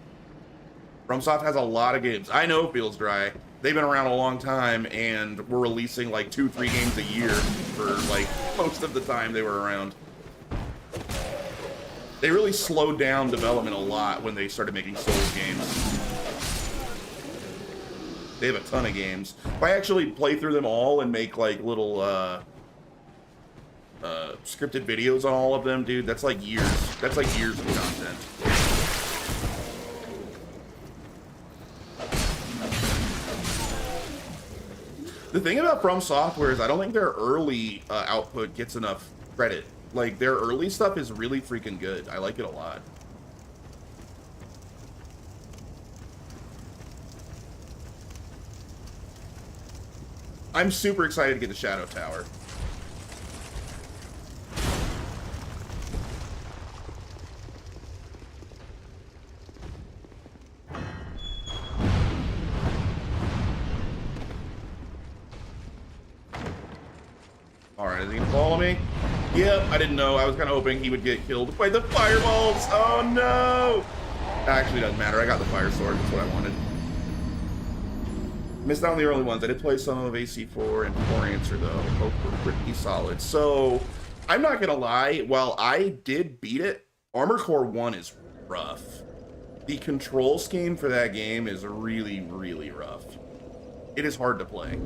FromSoft has a lot of games. I know it feels dry. They've been around a long time, and we're releasing like 2-3 games a year for like most of the time they were around. They really slowed down development a lot when they started making Souls games. They have a ton of games. If I actually play through them all and make like little scripted videos on all of them, dude, that's like years. That's like years of content. The thing about From Software is I don't think their early output gets enough credit. Like, their early stuff is really freaking good. I like it a lot. I'm super excited to get the Shadow Tower. Alright, is he gonna follow me? Yep, I didn't know. I was kind of hoping he would get killed by the fireballs. Oh no! Actually, doesn't matter. I got the fire sword. That's what I wanted. Missed out on the early ones. I did play some of AC4 and Core Answer, though. Both were pretty solid. So, I'm not gonna lie. While I did beat it, Armored Core 1 is rough. The control scheme for that game is really, really rough. It is hard to play.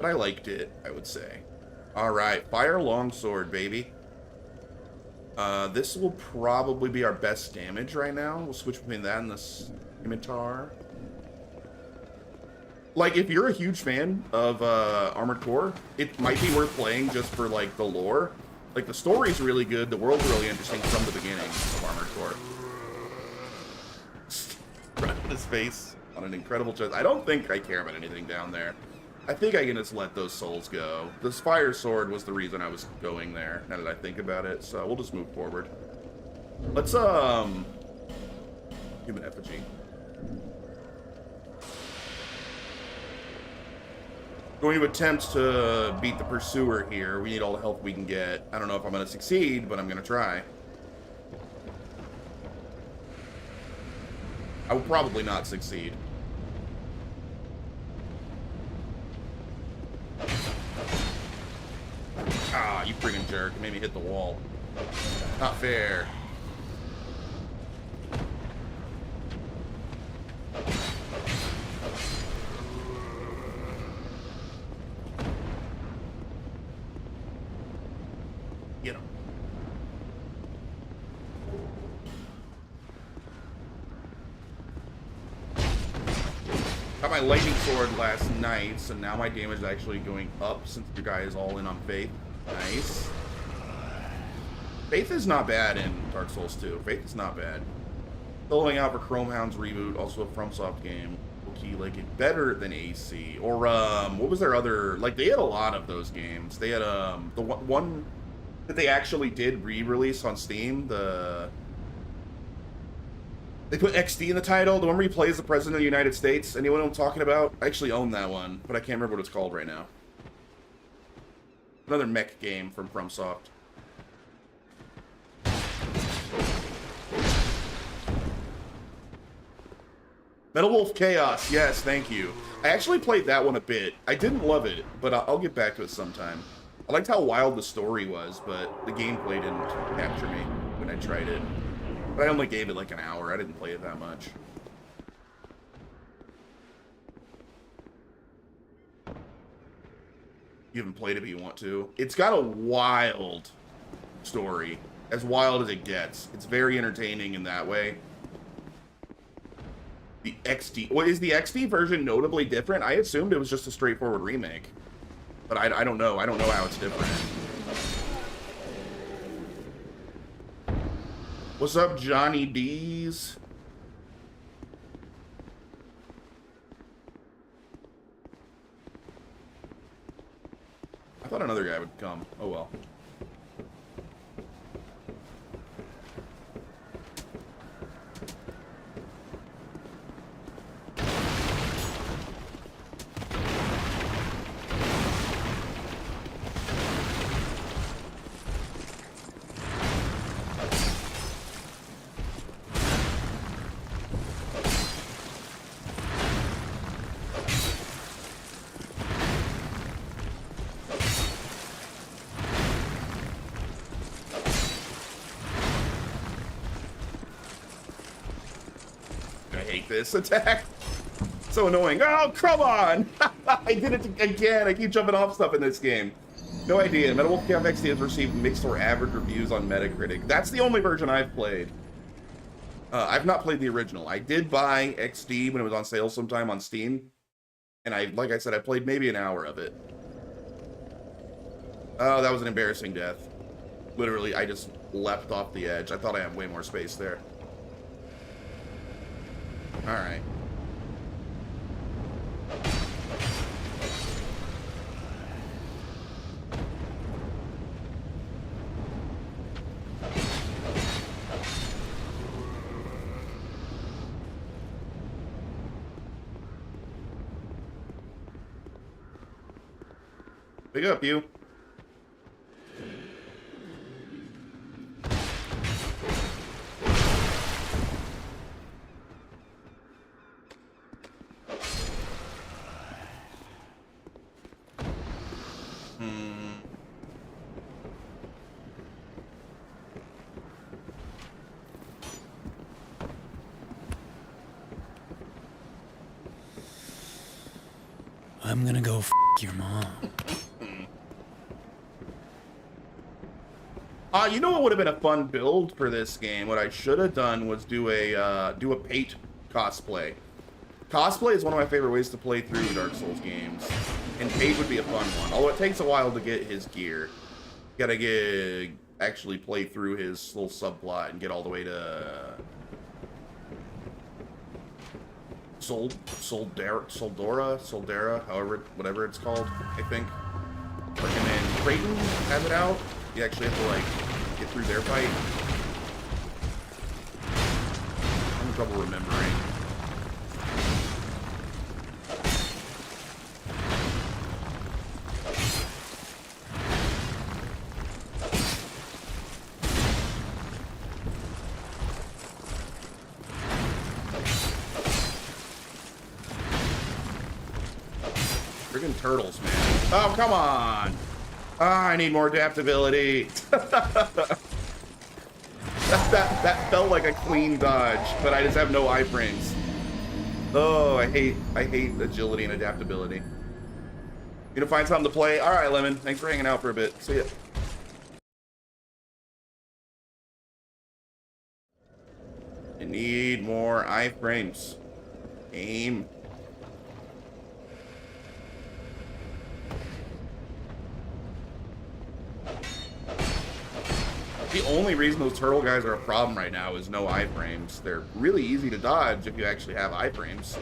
But I liked it, I would say. Alright, Fire Longsword, baby. This will probably be our best damage right now. We'll switch between that and the Scimitar. Like, if you're a huge fan of Armored Core, it might be worth playing just for, like, the lore. Like, the story's really good, the world's really interesting from the beginning of Armored Core. Right in his face on an incredible chest. I don't think I care about anything down there. I think I can just let those souls go. This fire sword was the reason I was going there, now that I think about it, so we'll just move forward. Let's, Human Effigy. Going to attempt to beat the Pursuer here. We need all the help we can get. I don't know if I'm going to succeed, but I'm going to try. I will probably not succeed. Ah, you freaking jerk. It made me hit the wall. Not fair. Get him. Got my lightning sword last night, so now my damage is actually going up since the guy is all in on Faith. Nice. Faith is not bad in Dark Souls 2. Faith is not bad. Soloing out for Chromehound's reboot, also a FromSoft game. Okay, like it better than AC. Or what was their other? Like they had a lot of those games. They had the one that they actually did re-release on Steam. They put XD in the title. The one where he plays the President of the United States. Anyone know what I'm talking about? I actually own that one, but I can't remember what it's called right now. Another mech game from FromSoft. Metal Wolf Chaos. Yes, thank you. I actually played that one a bit. I didn't love it, but I'll get back to it sometime. I liked how wild the story was, but the gameplay didn't capture me when I tried it. But I only gave it like an hour. I didn't play it that much. You haven't played it, but you want to. It's got a wild story. As wild as it gets. It's very entertaining in that way. The XD... Well, is the XD version notably different? I assumed it was just a straightforward remake. But I don't know. I don't know how it's different. What's up, Johnny D's? I thought another guy would come. Oh well. this attack. So annoying. Oh, come on! I did it again. I keep jumping off stuff in this game. No idea. Metal Wolf Camp XD has received mixed or average reviews on Metacritic. That's the only version I've played. I've not played the original. I did buy XD when it was on sale sometime on Steam. And like I said, I played maybe an hour of it. Oh, that was an embarrassing death. Literally, I just leapt off the edge. I thought I had way more space there. Alright. Big up, you. I'm gonna go f your mom. You know what would have been a fun build for this game? What I should have done was do a Pate cosplay. Cosplay is one of my favorite ways to play through Dark Souls games, and Pate would be a fun one. Although it takes a while to get his gear. You gotta actually play through his little subplot and get all the way to Soldera, however, whatever it's called, I think. And then Creighton has it out. You actually have to, like, get through their fight. I'm having trouble remembering. Friggin' turtles, man. Oh, come on! Ah, I need more adaptability. that felt like a clean dodge, but I just have no iframes. Oh, I hate agility and adaptability. You gonna find something to play? All right, Lemon. Thanks for hanging out for a bit. See ya. I need more iframes. Aim. The only reason those turtle guys are a problem right now is no iframes. They're really easy to dodge if you actually have iframes.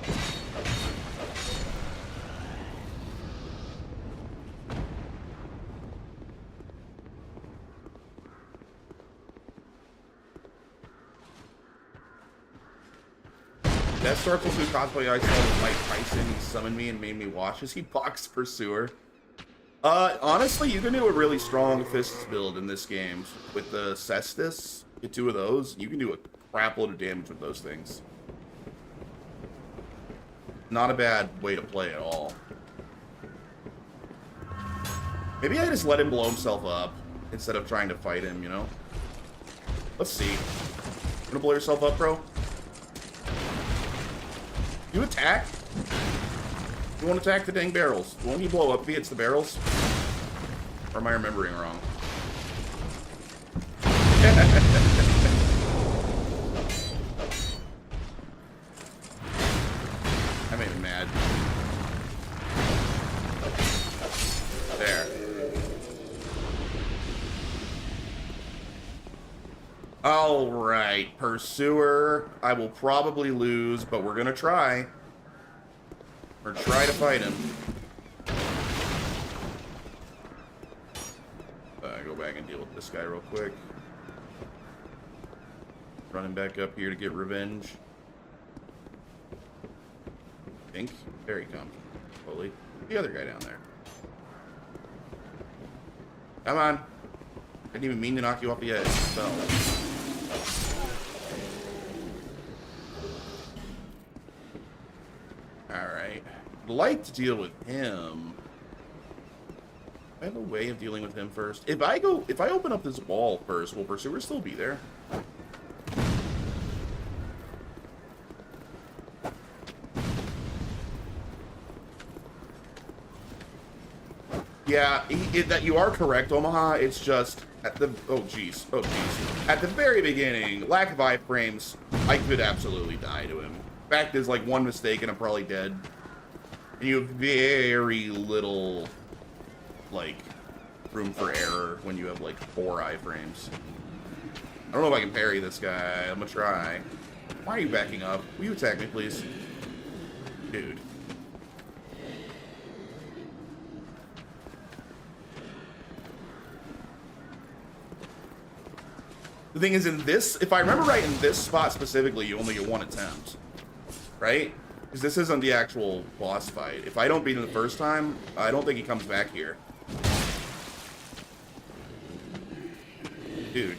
That Dark Souls 2 cosplay I saw was Mike Tyson. He summoned me and made me watch as he boxed Pursuer. Honestly, you can do a really strong fists build in this game. With the Cestus, get 2 of those, you can do a crap load of damage with those things. Not a bad way to play at all. Maybe I just let him blow himself up instead of trying to fight him, you know? Let's see. You gonna blow yourself up, bro? You attack? You won't attack the dang barrels. Won't he blow up if he hits the barrels? Or am I remembering wrong? I made him mad. There. Alright, Pursuer. I will probably lose, but we're gonna try. Or try to fight him. Go back and deal with this guy real quick. Running back up here to get revenge. I think. There he comes. Slowly. The other guy down there. Come on. I didn't even mean to knock you off the edge. So. Alright. I'd like to deal with him. I have a way of dealing with him first. If I open up this wall first, will Pursuer still be there? Yeah, that you are correct, Omaha. It's just at the oh jeez, at the very beginning, lack of iframes, I could absolutely die to him. Fact is, like, one mistake and I'm probably dead. And you have very little, like, room for error when you have like 4 iframes. I don't know if I can parry this guy. I'm gonna try. Why are you backing up? Will you attack me, please, dude? The thing is, in this, if I remember right, in this spot specifically, you only get 1 attempt, right? Because this isn't the actual boss fight. If I don't beat him the first time, I don't think he comes back here. Dude,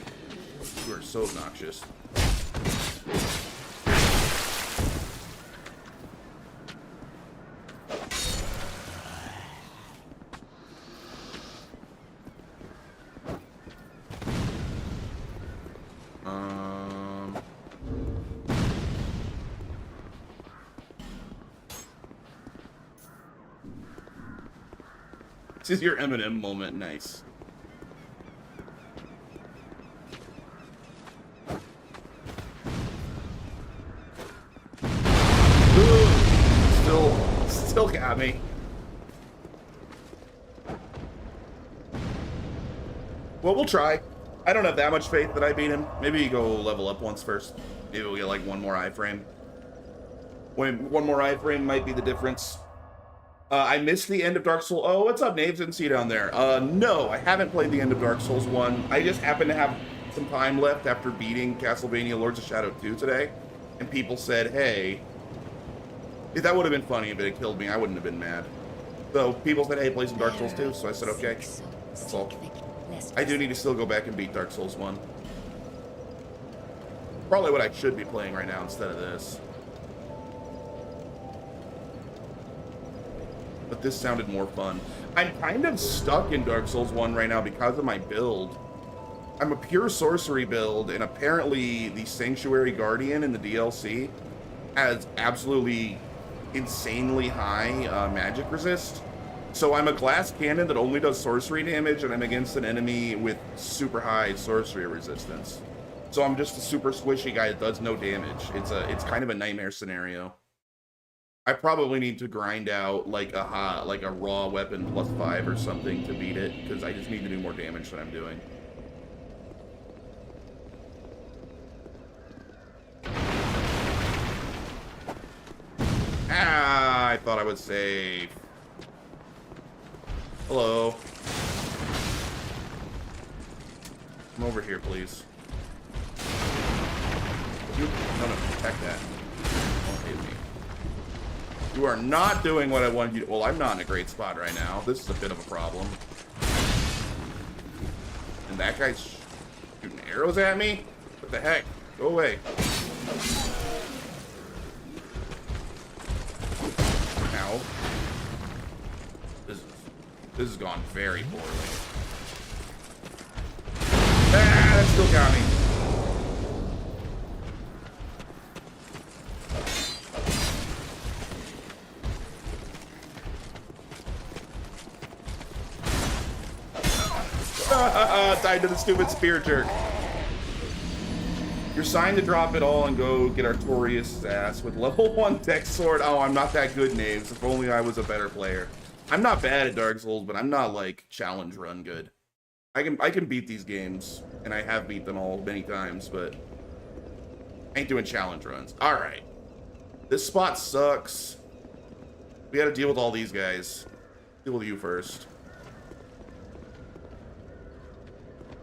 you are so obnoxious. This is your Eminem moment. Nice. Ooh, still got me. Well, we'll try. I don't have that much faith that I beat him. Maybe you go level up once first. Maybe we'll get like 1 more iframe. One more iframe might be the difference. I missed the end of Dark Souls. Oh, what's up, Naves? Didn't see you down there. No, I haven't played the end of Dark Souls 1. I just happen to have some time left after beating Castlevania Lords of Shadow 2 today. And people said, hey, if that would have been funny if it had killed me, I wouldn't have been mad. So people said, hey, play some Dark Souls 2. So I said, okay. That's all. I do need to still go back and beat Dark Souls 1. Probably what I should be playing right now instead of this. But this sounded more fun. I'm kind of stuck in Dark Souls 1 right now because of my build. I'm a pure sorcery build, and apparently the Sanctuary Guardian in the DLC has absolutely insanely high magic resist. So I'm a glass cannon that only does sorcery damage, and I'm against an enemy with super high sorcery resistance. So I'm just a super squishy guy that does no damage. It's kind of a nightmare scenario. I probably need to grind out like a raw weapon +5 or something to beat it, because I just need to do more damage than I'm doing. Ah, I thought I was safe. Hello. Come over here, please. No, attack that. Don't hit me. You are not doing what I wanted you to. Well, I'm not in a great spot right now. This is a bit of a problem. And that guy's shooting arrows at me? What the heck? Go away. Ow. This has gone very poorly. Ah, that still got me. Tied to the stupid spear jerk. You're signed to drop it all and go get Artorias' ass with level 1 Dex Sword. Oh, I'm not that good, Naves. If only I was a better player. I'm not bad at Dark Souls, but I'm not like challenge run good. I can beat these games, and I have beat them all many times, but I ain't doing challenge runs. Alright. This spot sucks. We gotta deal with all these guys. Deal with you first.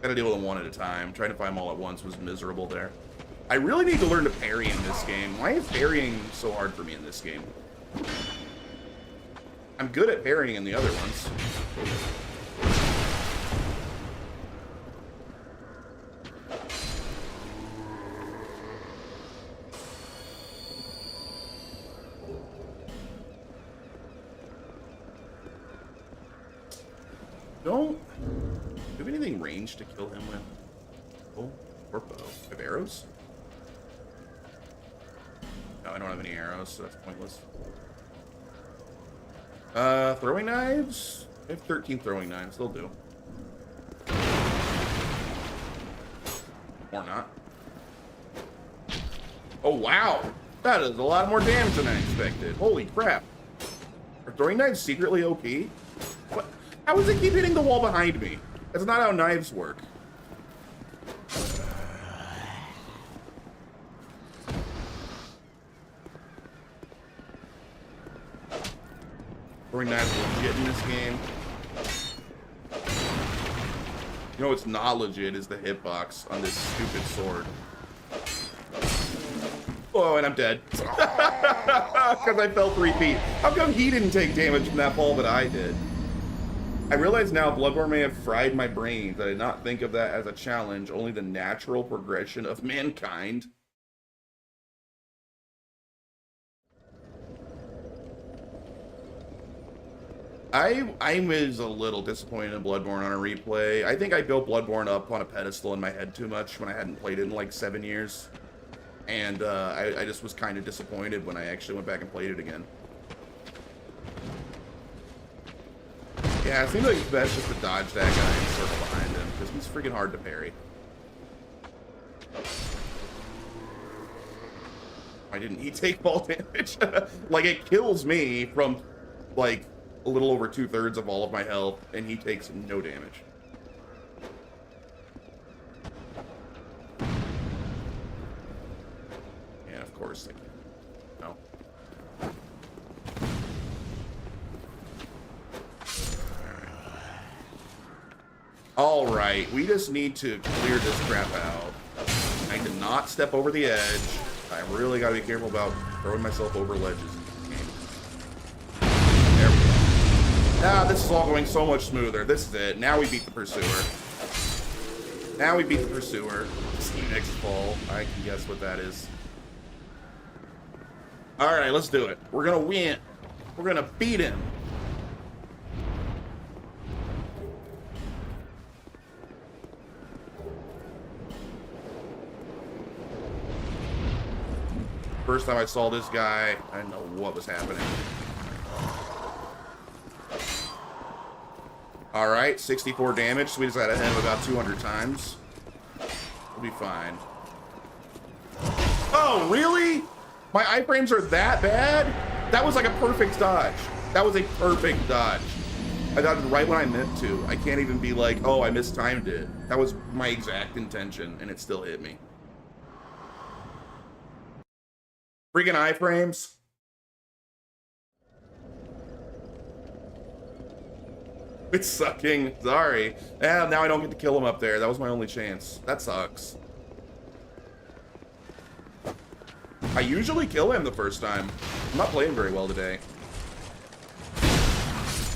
Gotta deal with them one at a time. Trying to find them all at once was miserable there. I really need to learn to parry in this game. Why is parrying so hard for me in this game? I'm good at parrying in the other ones. Don't... Do you have anything ranged to kill him with? Oh, or bow. I have arrows? No, I don't have any arrows, so that's pointless. Throwing knives? I have 13 throwing knives, they'll do. Or not. Oh, wow. That is a lot more damage than I expected. Holy crap. Are throwing knives secretly OP? What? How does it keep hitting the wall behind me? That's not how knives work. Throwing knives are legit in this game. You know what's not legit is the hitbox on this stupid sword. Oh, and I'm dead. Because I fell 3 feet. How come he didn't take damage from that fall, but I did? I realize now Bloodborne may have fried my brain. I did not think of that as a challenge, only the natural progression of mankind. I was a little disappointed in Bloodborne on a replay. I think I built Bloodborne up on a pedestal in my head too much when I hadn't played it in like 7 years. And I just was kind of disappointed when I actually went back and played it again. Yeah, it seems like it's best just to dodge that guy and circle behind him, because he's freaking hard to parry. Why didn't he take fall damage? Like, it kills me from, like, a little over 2/3 of all of my health, and he takes no damage. Yeah, of course. No. All right, we just need to clear this crap out. I did not step over the edge. I really got to be careful about throwing myself over ledges. There we go. Ah, this is all going so much smoother. This is it. Now we beat the Pursuer. Now we beat the Pursuer. Next fall. I can guess what that is. All right, let's do it. We're going to win. We're going to beat him. First time I saw this guy, I didn't know what was happening. All right, 64 damage. So we just got to hit him about 200 times. We'll be fine. Oh, really? My iframes are that bad? That was like a perfect dodge. That was a perfect dodge. I dodged right when I meant to. I can't even be like, oh, I mistimed it. That was my exact intention, and it still hit me. Freaking iframes. It's sucking. Sorry. Yeah, now I don't get to kill him up there. That was my only chance. That sucks. I usually kill him the first time. I'm not playing very well today.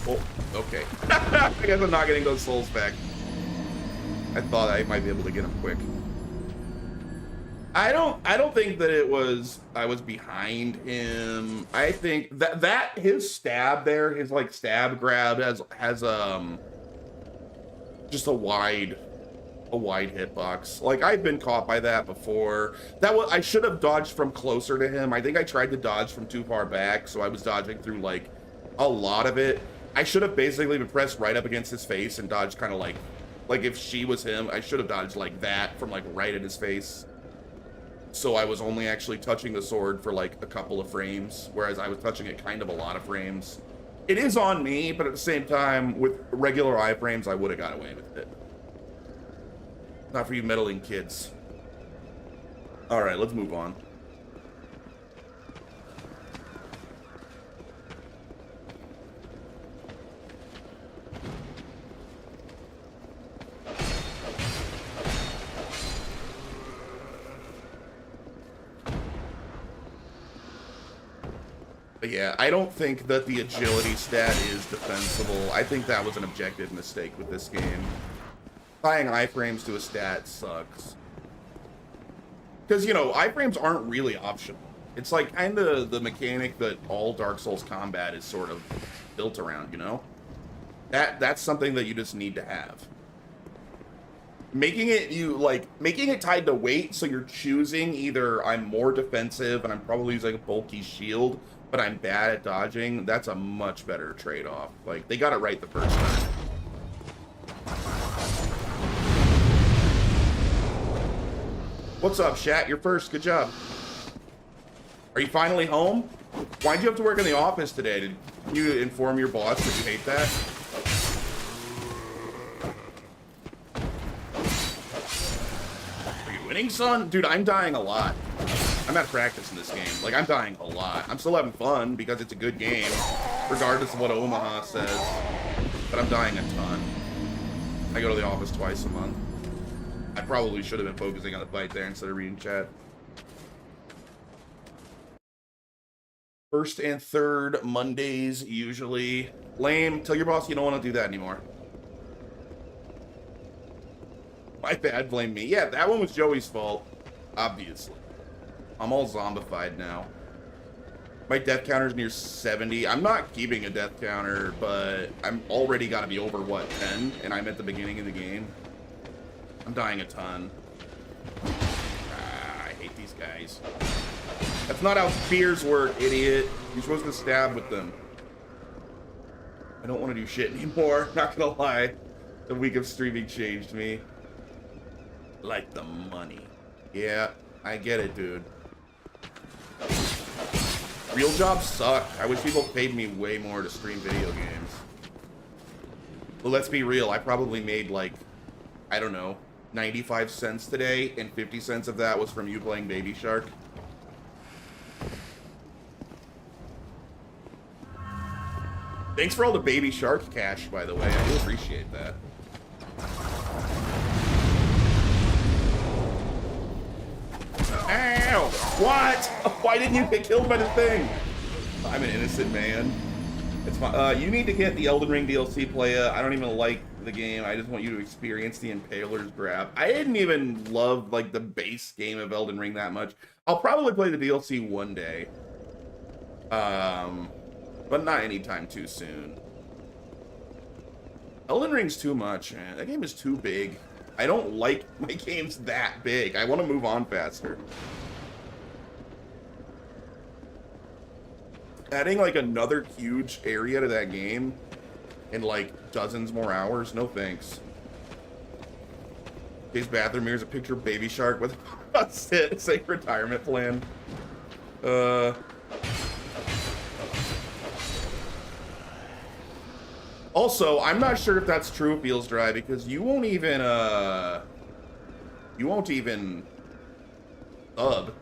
Oh, okay. I guess I'm not getting those souls back. I thought I might be able to get him quick. I don't think that it was I was behind him. I think that his stab there, his like stab grab has just a wide hitbox. Like, I've been caught by that before. I should have dodged from closer to him. I think I tried to dodge from too far back, so I was dodging through like a lot of it. I should have basically been pressed right up against his face and dodged kind of like if she was him, I should have dodged like that from like right at his face. So I was only actually touching the sword for like a couple of frames, whereas I was touching it kind of a lot of frames. It is on me, but at the same time, with regular iframes, I would have got away with it. Not for you meddling kids. All right, let's move on. But yeah, I don't think that the agility stat is defensible. I think that was an objective mistake with this game. Tying iframes to a stat sucks. Because, you know, iframes aren't really optional. It's like kind of the mechanic that all Dark Souls combat is sort of built around, you know? That's something that you just need to have. Making it tied to weight, so you're choosing either I'm more defensive and I'm probably using a bulky shield, but I'm bad at dodging, that's a much better trade-off. Like, they got it right the first time. What's up, Shat? You're first. Good job. Are you finally home? Why'd you have to work in the office today? Did you inform your boss that you hate that? Are you winning, son? Dude, I'm dying a lot. I'm at practice in this game. Like, I'm dying a lot. I'm still having fun because it's a good game, regardless of what Omaha says. But I'm dying a ton. I go to the office twice a month. I probably should have been focusing on the fight there instead of reading chat. First and third Mondays, usually. Lame. Tell your boss you don't want to do that anymore. My bad, blame me. Yeah, that one was Joey's fault. Obviously. I'm all zombified now. My death counter's near 70. I'm not keeping a death counter, but I'm already got to be over, what, 10? And I'm at the beginning of the game. I'm dying a ton. I hate these guys. That's not how spears work, idiot. You're supposed to stab with them. I don't want to do shit anymore. Not gonna lie. The week of streaming changed me. Like the money. Yeah, I get it, dude. Real jobs suck. I wish people paid me way more to stream video games. But let's be real. I probably made like, I don't know, 95 cents today, and 50 cents of that was from you playing Baby Shark. Thanks for all the Baby Shark cash, by the way. I do appreciate that. Ow! What? Why didn't you get killed by the thing? I'm an innocent man. It's fine. You need to get the Elden Ring DLC, Playa. I don't even like the game. I just want you to experience the Impaler's Grab. I didn't even love like the base game of Elden Ring that much. I'll probably play the DLC one day. But not anytime too soon. Elden Ring's too much, man. That game is too big. I don't like my games that big. I want to move on faster. Adding like another huge area to that game in like dozens more hours, no thanks. His bathroom mirror is a picture of Baby Shark with a safe retirement plan. Also, I'm not sure if that's true, Feels Dry, because you won't even sub.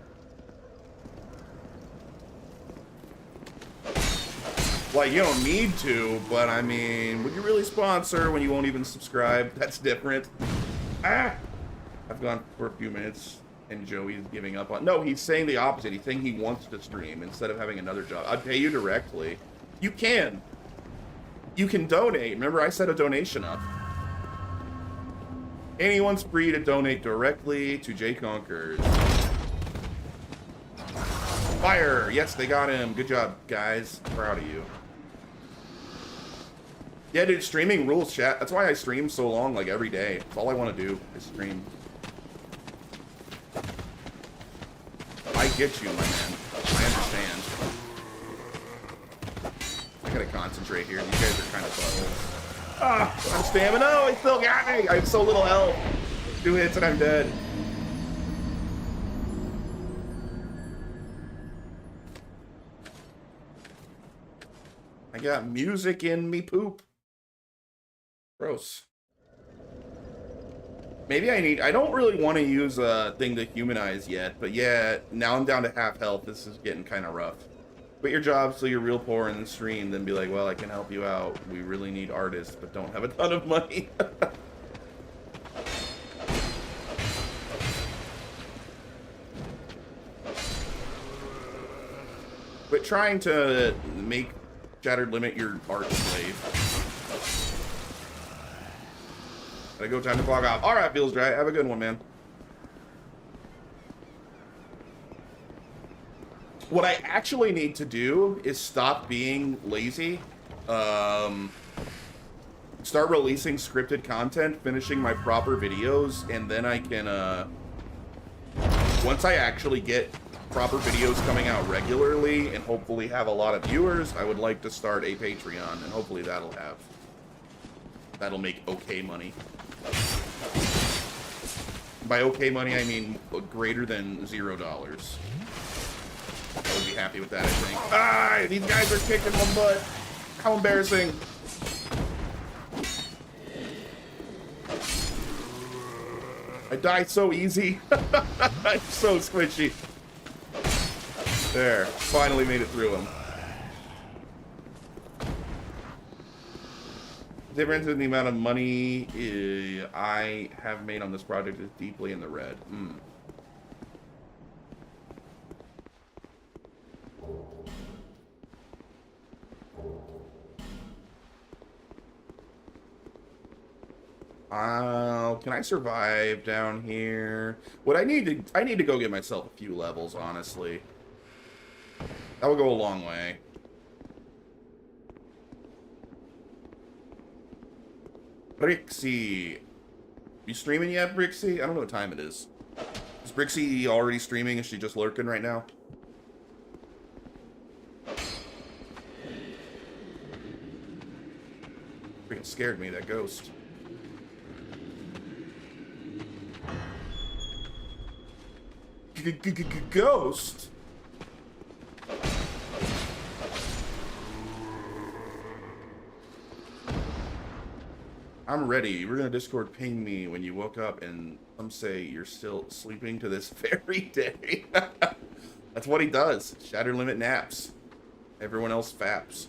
Like, you don't need to, but I mean, would you really sponsor when you won't even subscribe? That's different. Ah! I've gone for a few minutes, and Joey's giving up on... No, he's saying the opposite. He's saying he wants to stream instead of having another job. I'd pay you directly. You can. You can donate. Remember, I set a donation up. Anyone's free to donate directly to Jay Conkers. Fire! Yes, they got him. Good job, guys. I'm proud of you. Yeah, dude, streaming rules, chat. That's why I stream so long, like, every day. That's all I want to do, is stream. I get you, my man. I understand. I gotta concentrate here. These guys are kind of buttholes. Ah, I'm stamina. No, he still got me. I have so little health. 2 hits and I'm dead. I got music in me poop. Gross. Maybe I don't really want to use a thing to humanize yet, but yeah, now I'm down to half health. This is getting kind of rough. Quit your job so you're real poor in the stream, then be like, well, I can help you out. We really need artists, but don't have a ton of money. Quit trying to make Shattered Limit your art slave. Gotta go, time to clock off. Alright, Feels Dry. Have a good one, man. What I actually need to do is stop being lazy. Start releasing scripted content, finishing my proper videos, and then I can, once I actually get proper videos coming out regularly and hopefully have a lot of viewers, I would like to start a Patreon, and hopefully that'll make okay money. By okay money, I mean greater than $0. I would be happy with that, I think. Ah, these guys are kicking my butt. How embarrassing. I die so easy. I'm so squishy. There, finally made it through him. The difference in the amount of money I have made on this project is deeply in the red. Can I survive down here? What I need to go get myself a few levels, honestly. That would go a long way. Brixie. You streaming yet, Brixie? I don't know what time it is. Is Brixie already streaming? Is she just lurking right now? Freaking scared me, that ghost. Ghost? I'm ready. We're gonna Discord ping me when you woke up and some say you're still sleeping to this very day. That's what he does. Shatter limit naps. Everyone else faps.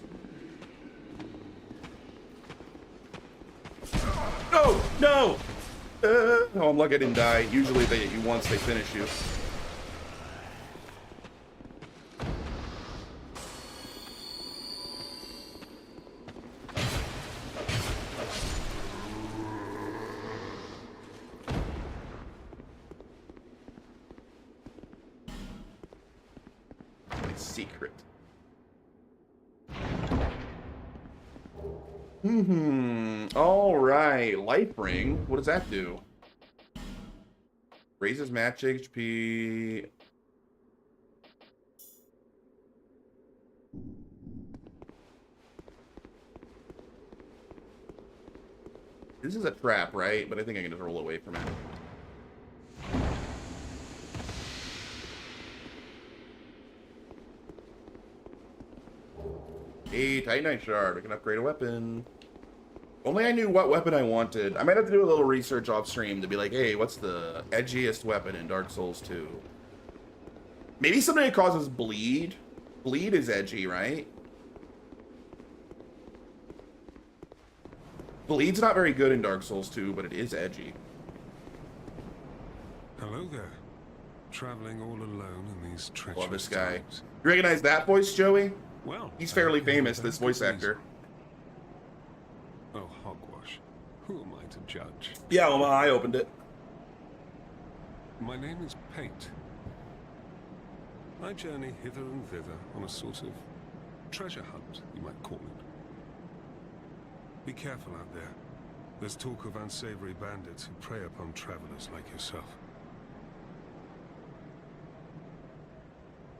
No! No! Oh, I'm lucky I didn't die. Usually they hit you once, they finish you. Secret. All right, life ring. What does that do? Raises match HP. This is a trap, right? But I think I can just roll away from it. Hey, Titanite Shard. I can upgrade a weapon. Only I knew what weapon I wanted. I might have to do a little research off stream to be like, hey, what's the edgiest weapon in Dark Souls 2? Maybe something that causes bleed. Bleed is edgy, right? Bleed's not very good in Dark Souls 2, but it is edgy. Hello there. Traveling all alone in these treacherous Love this guy. times. You recognize that voice, Joey? Well, He's fairly famous, this voice actor. Oh, hogwash. Who am I to judge? Yeah, well, I opened it. My name is Pate. I journey hither and thither on a sort of treasure hunt, you might call it. Be careful out there. There's talk of unsavory bandits who prey upon travelers like yourself.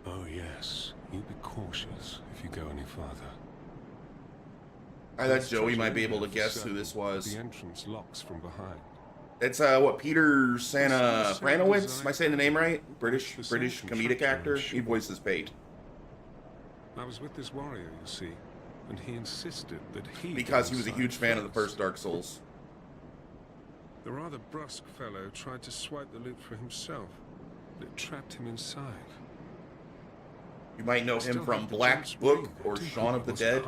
Oh yes, you be cautious if you go any farther. I thought Joey might be able to guess who this was. The entrance locks from behind. It's what, Peter Santa Franowitz? Am I saying the name right? British comedic actor. He voices Pate. I was with this warrior, you see, and he insisted that because he was a huge fan of the first Dark Souls. The rather brusque fellow tried to swipe the loot for himself, but it trapped him inside. You might know him from Black Book or Shaun of the Dead.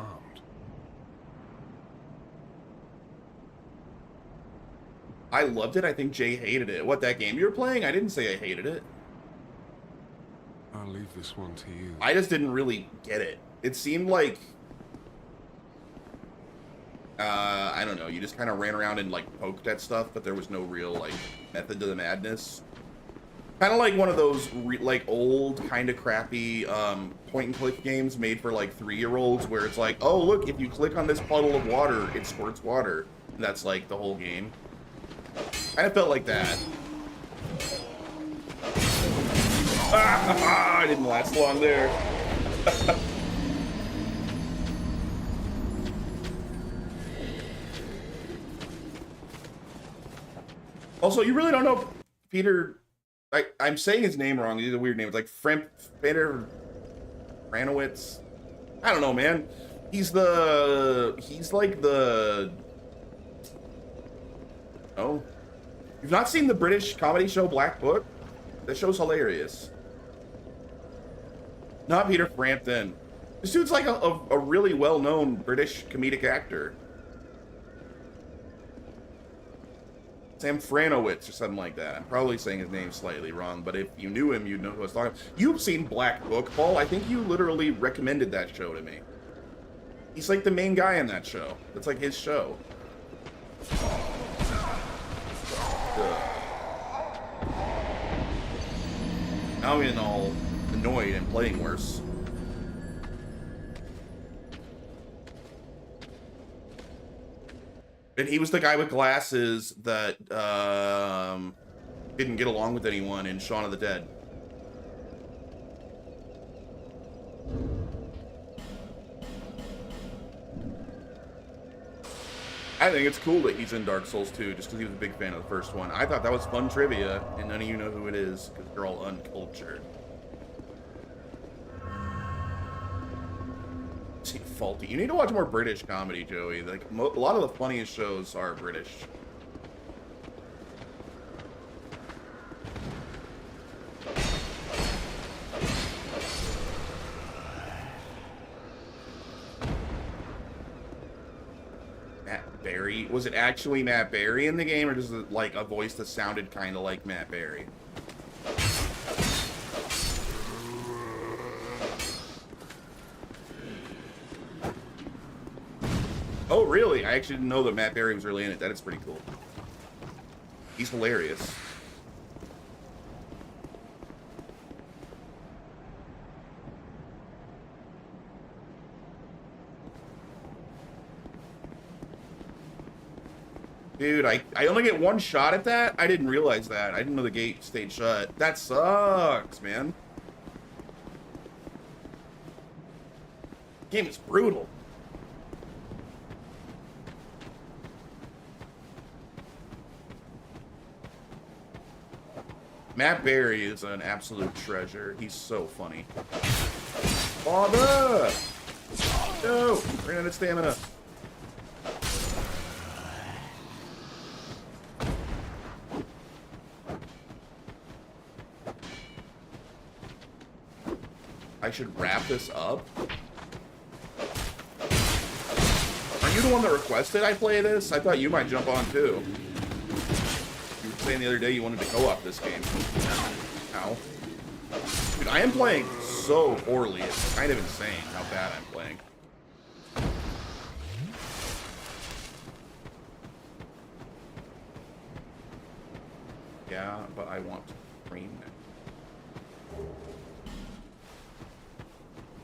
I loved it. I think Jay hated it. What, that game you were playing? I didn't say I hated it. I'll leave this one to you. I just didn't really get it. It seemed like... I don't know. You just kind of ran around and, like, poked at stuff, but there was no real, like, method to the madness. Kind of like one of those, like, old, kind of crappy point-and-click games made for, like, 3-year-olds, where it's like, oh, look, if you click on this puddle of water, it squirts water. And that's, like, the whole game. Kind of felt like that. Ah! I didn't last long there. Also, you really don't know Peter. I'm saying his name wrong. He's a weird name. It's like Peter Franowitz. I don't know, man. He's like the. Oh, you've not seen the British comedy show Black Book? That show's hilarious. Not Peter Frampton. This dude's like a really well-known British comedic actor. Sam Franowitz or something like that. I'm probably saying his name slightly wrong, but if you knew him, you'd know who I was talking about. You've seen Black Book, Paul. I think you literally recommended that show to me. He's like the main guy in that show. That's like his show. Now I'm getting all annoyed and playing worse. And he was the guy with glasses that didn't get along with anyone in Shaun of the Dead. I think it's cool that he's in Dark Souls 2, just because he was a big fan of the first one. I thought that was fun trivia, and none of you know who it is, because you're all uncultured. Faulty. You need to watch more British comedy, Joey. Like, a lot of the funniest shows are British. Matt Berry? Was it actually Matt Berry in the game, or just like a voice that sounded kind of like Matt Berry? Oh, really? I actually didn't know that Matt Berry was really in it. That is pretty cool. He's hilarious. Dude, I only get one shot at that? I didn't realize that. I didn't know the gate stayed shut. That sucks, man. Game is brutal. Matt Berry is an absolute treasure. He's so funny. Father! No! Ran out of stamina. I should wrap this up? Are you the one that requested I play this? I thought you might jump on too. You were saying the other day you wanted to co-op this game. Ow. Dude, I am playing so poorly. It's kind of insane how bad I'm playing. Yeah, but I want to stream it.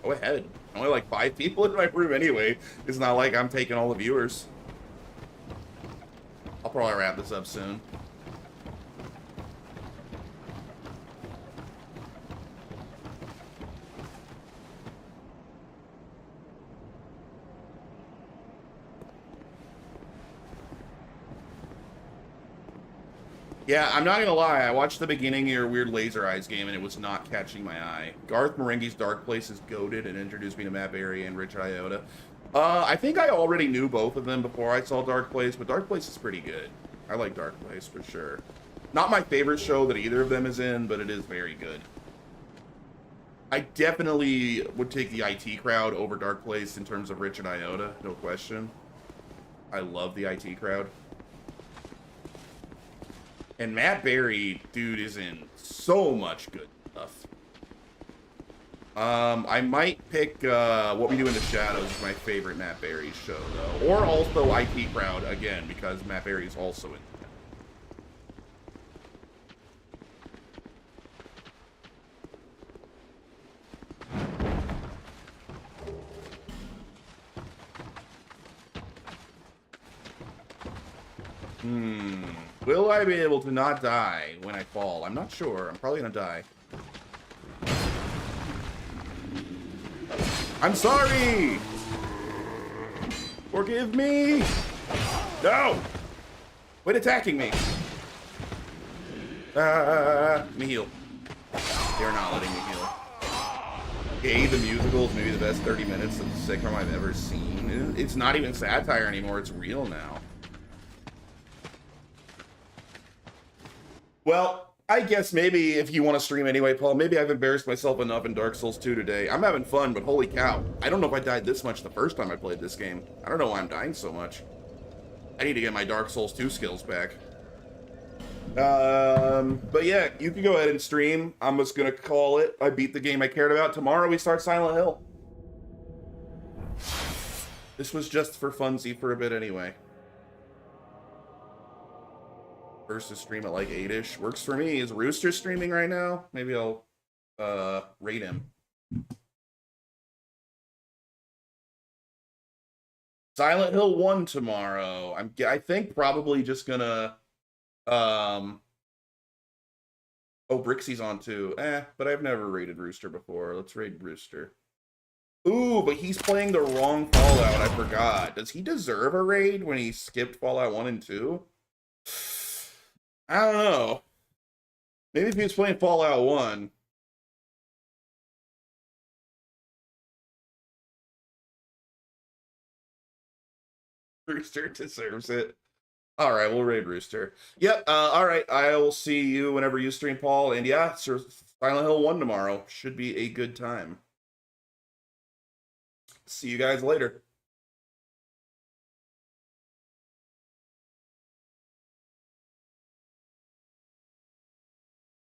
Go ahead. Only like 5 people in my room anyway. It's not like I'm taking all the viewers. I'll probably wrap this up soon. Yeah, I'm not gonna lie, I watched the beginning of your weird laser eyes game and it was not catching my eye. Garth Marenghi's Dark Place is goated and introduced me to Matt Berry and Richard Iota. I think I already knew both of them before I saw Dark Place, but Dark Place is pretty good. I like Dark Place for sure. Not my favorite show that either of them is in, but it is very good. I definitely would take the IT crowd over Dark Place in terms of Richard Iota, no question. I love the IT crowd. And Matt Berry, dude, is in so much good stuff. I might pick What We Do in the Shadows as my favorite Matt Berry show, though. Or also IT Crowd, again, because Matt Berry is also in that. Will I be able to not die when I fall? I'm not sure. I'm probably gonna die. I'm sorry! Forgive me! No! Quit attacking me! Let me heal. They're not letting me heal. A, the musical is maybe the best 30 minutes of sitcom I've ever seen. It's not even satire anymore, it's real now. Well, I guess maybe if you want to stream anyway, Paul, maybe I've embarrassed myself enough in Dark Souls 2 today. I'm having fun, but holy cow. I don't know if I died this much the first time I played this game. I don't know why I'm dying so much. I need to get my Dark Souls 2 skills back. But yeah, you can go ahead and stream. I'm just gonna call it. I beat the game I cared about. Tomorrow we start Silent Hill. This was just for funsy for a bit anyway. Versus stream at like 8-ish. Works for me. Is Rooster streaming right now? Maybe I'll rate him. Silent Hill 1 tomorrow. I think probably just gonna oh, Brixie's on too. But I've never rated Rooster before. Let's rate Rooster. Ooh, but he's playing the wrong Fallout. I forgot. Does he deserve a raid when he skipped Fallout 1 and 2? I don't know. Maybe if he was playing Fallout 1. Rooster deserves it. All right, we'll raid Rooster. Yep. All right. I will see you whenever you stream, Paul. And yeah, Silent Hill 1 tomorrow. Should be a good time. See you guys later.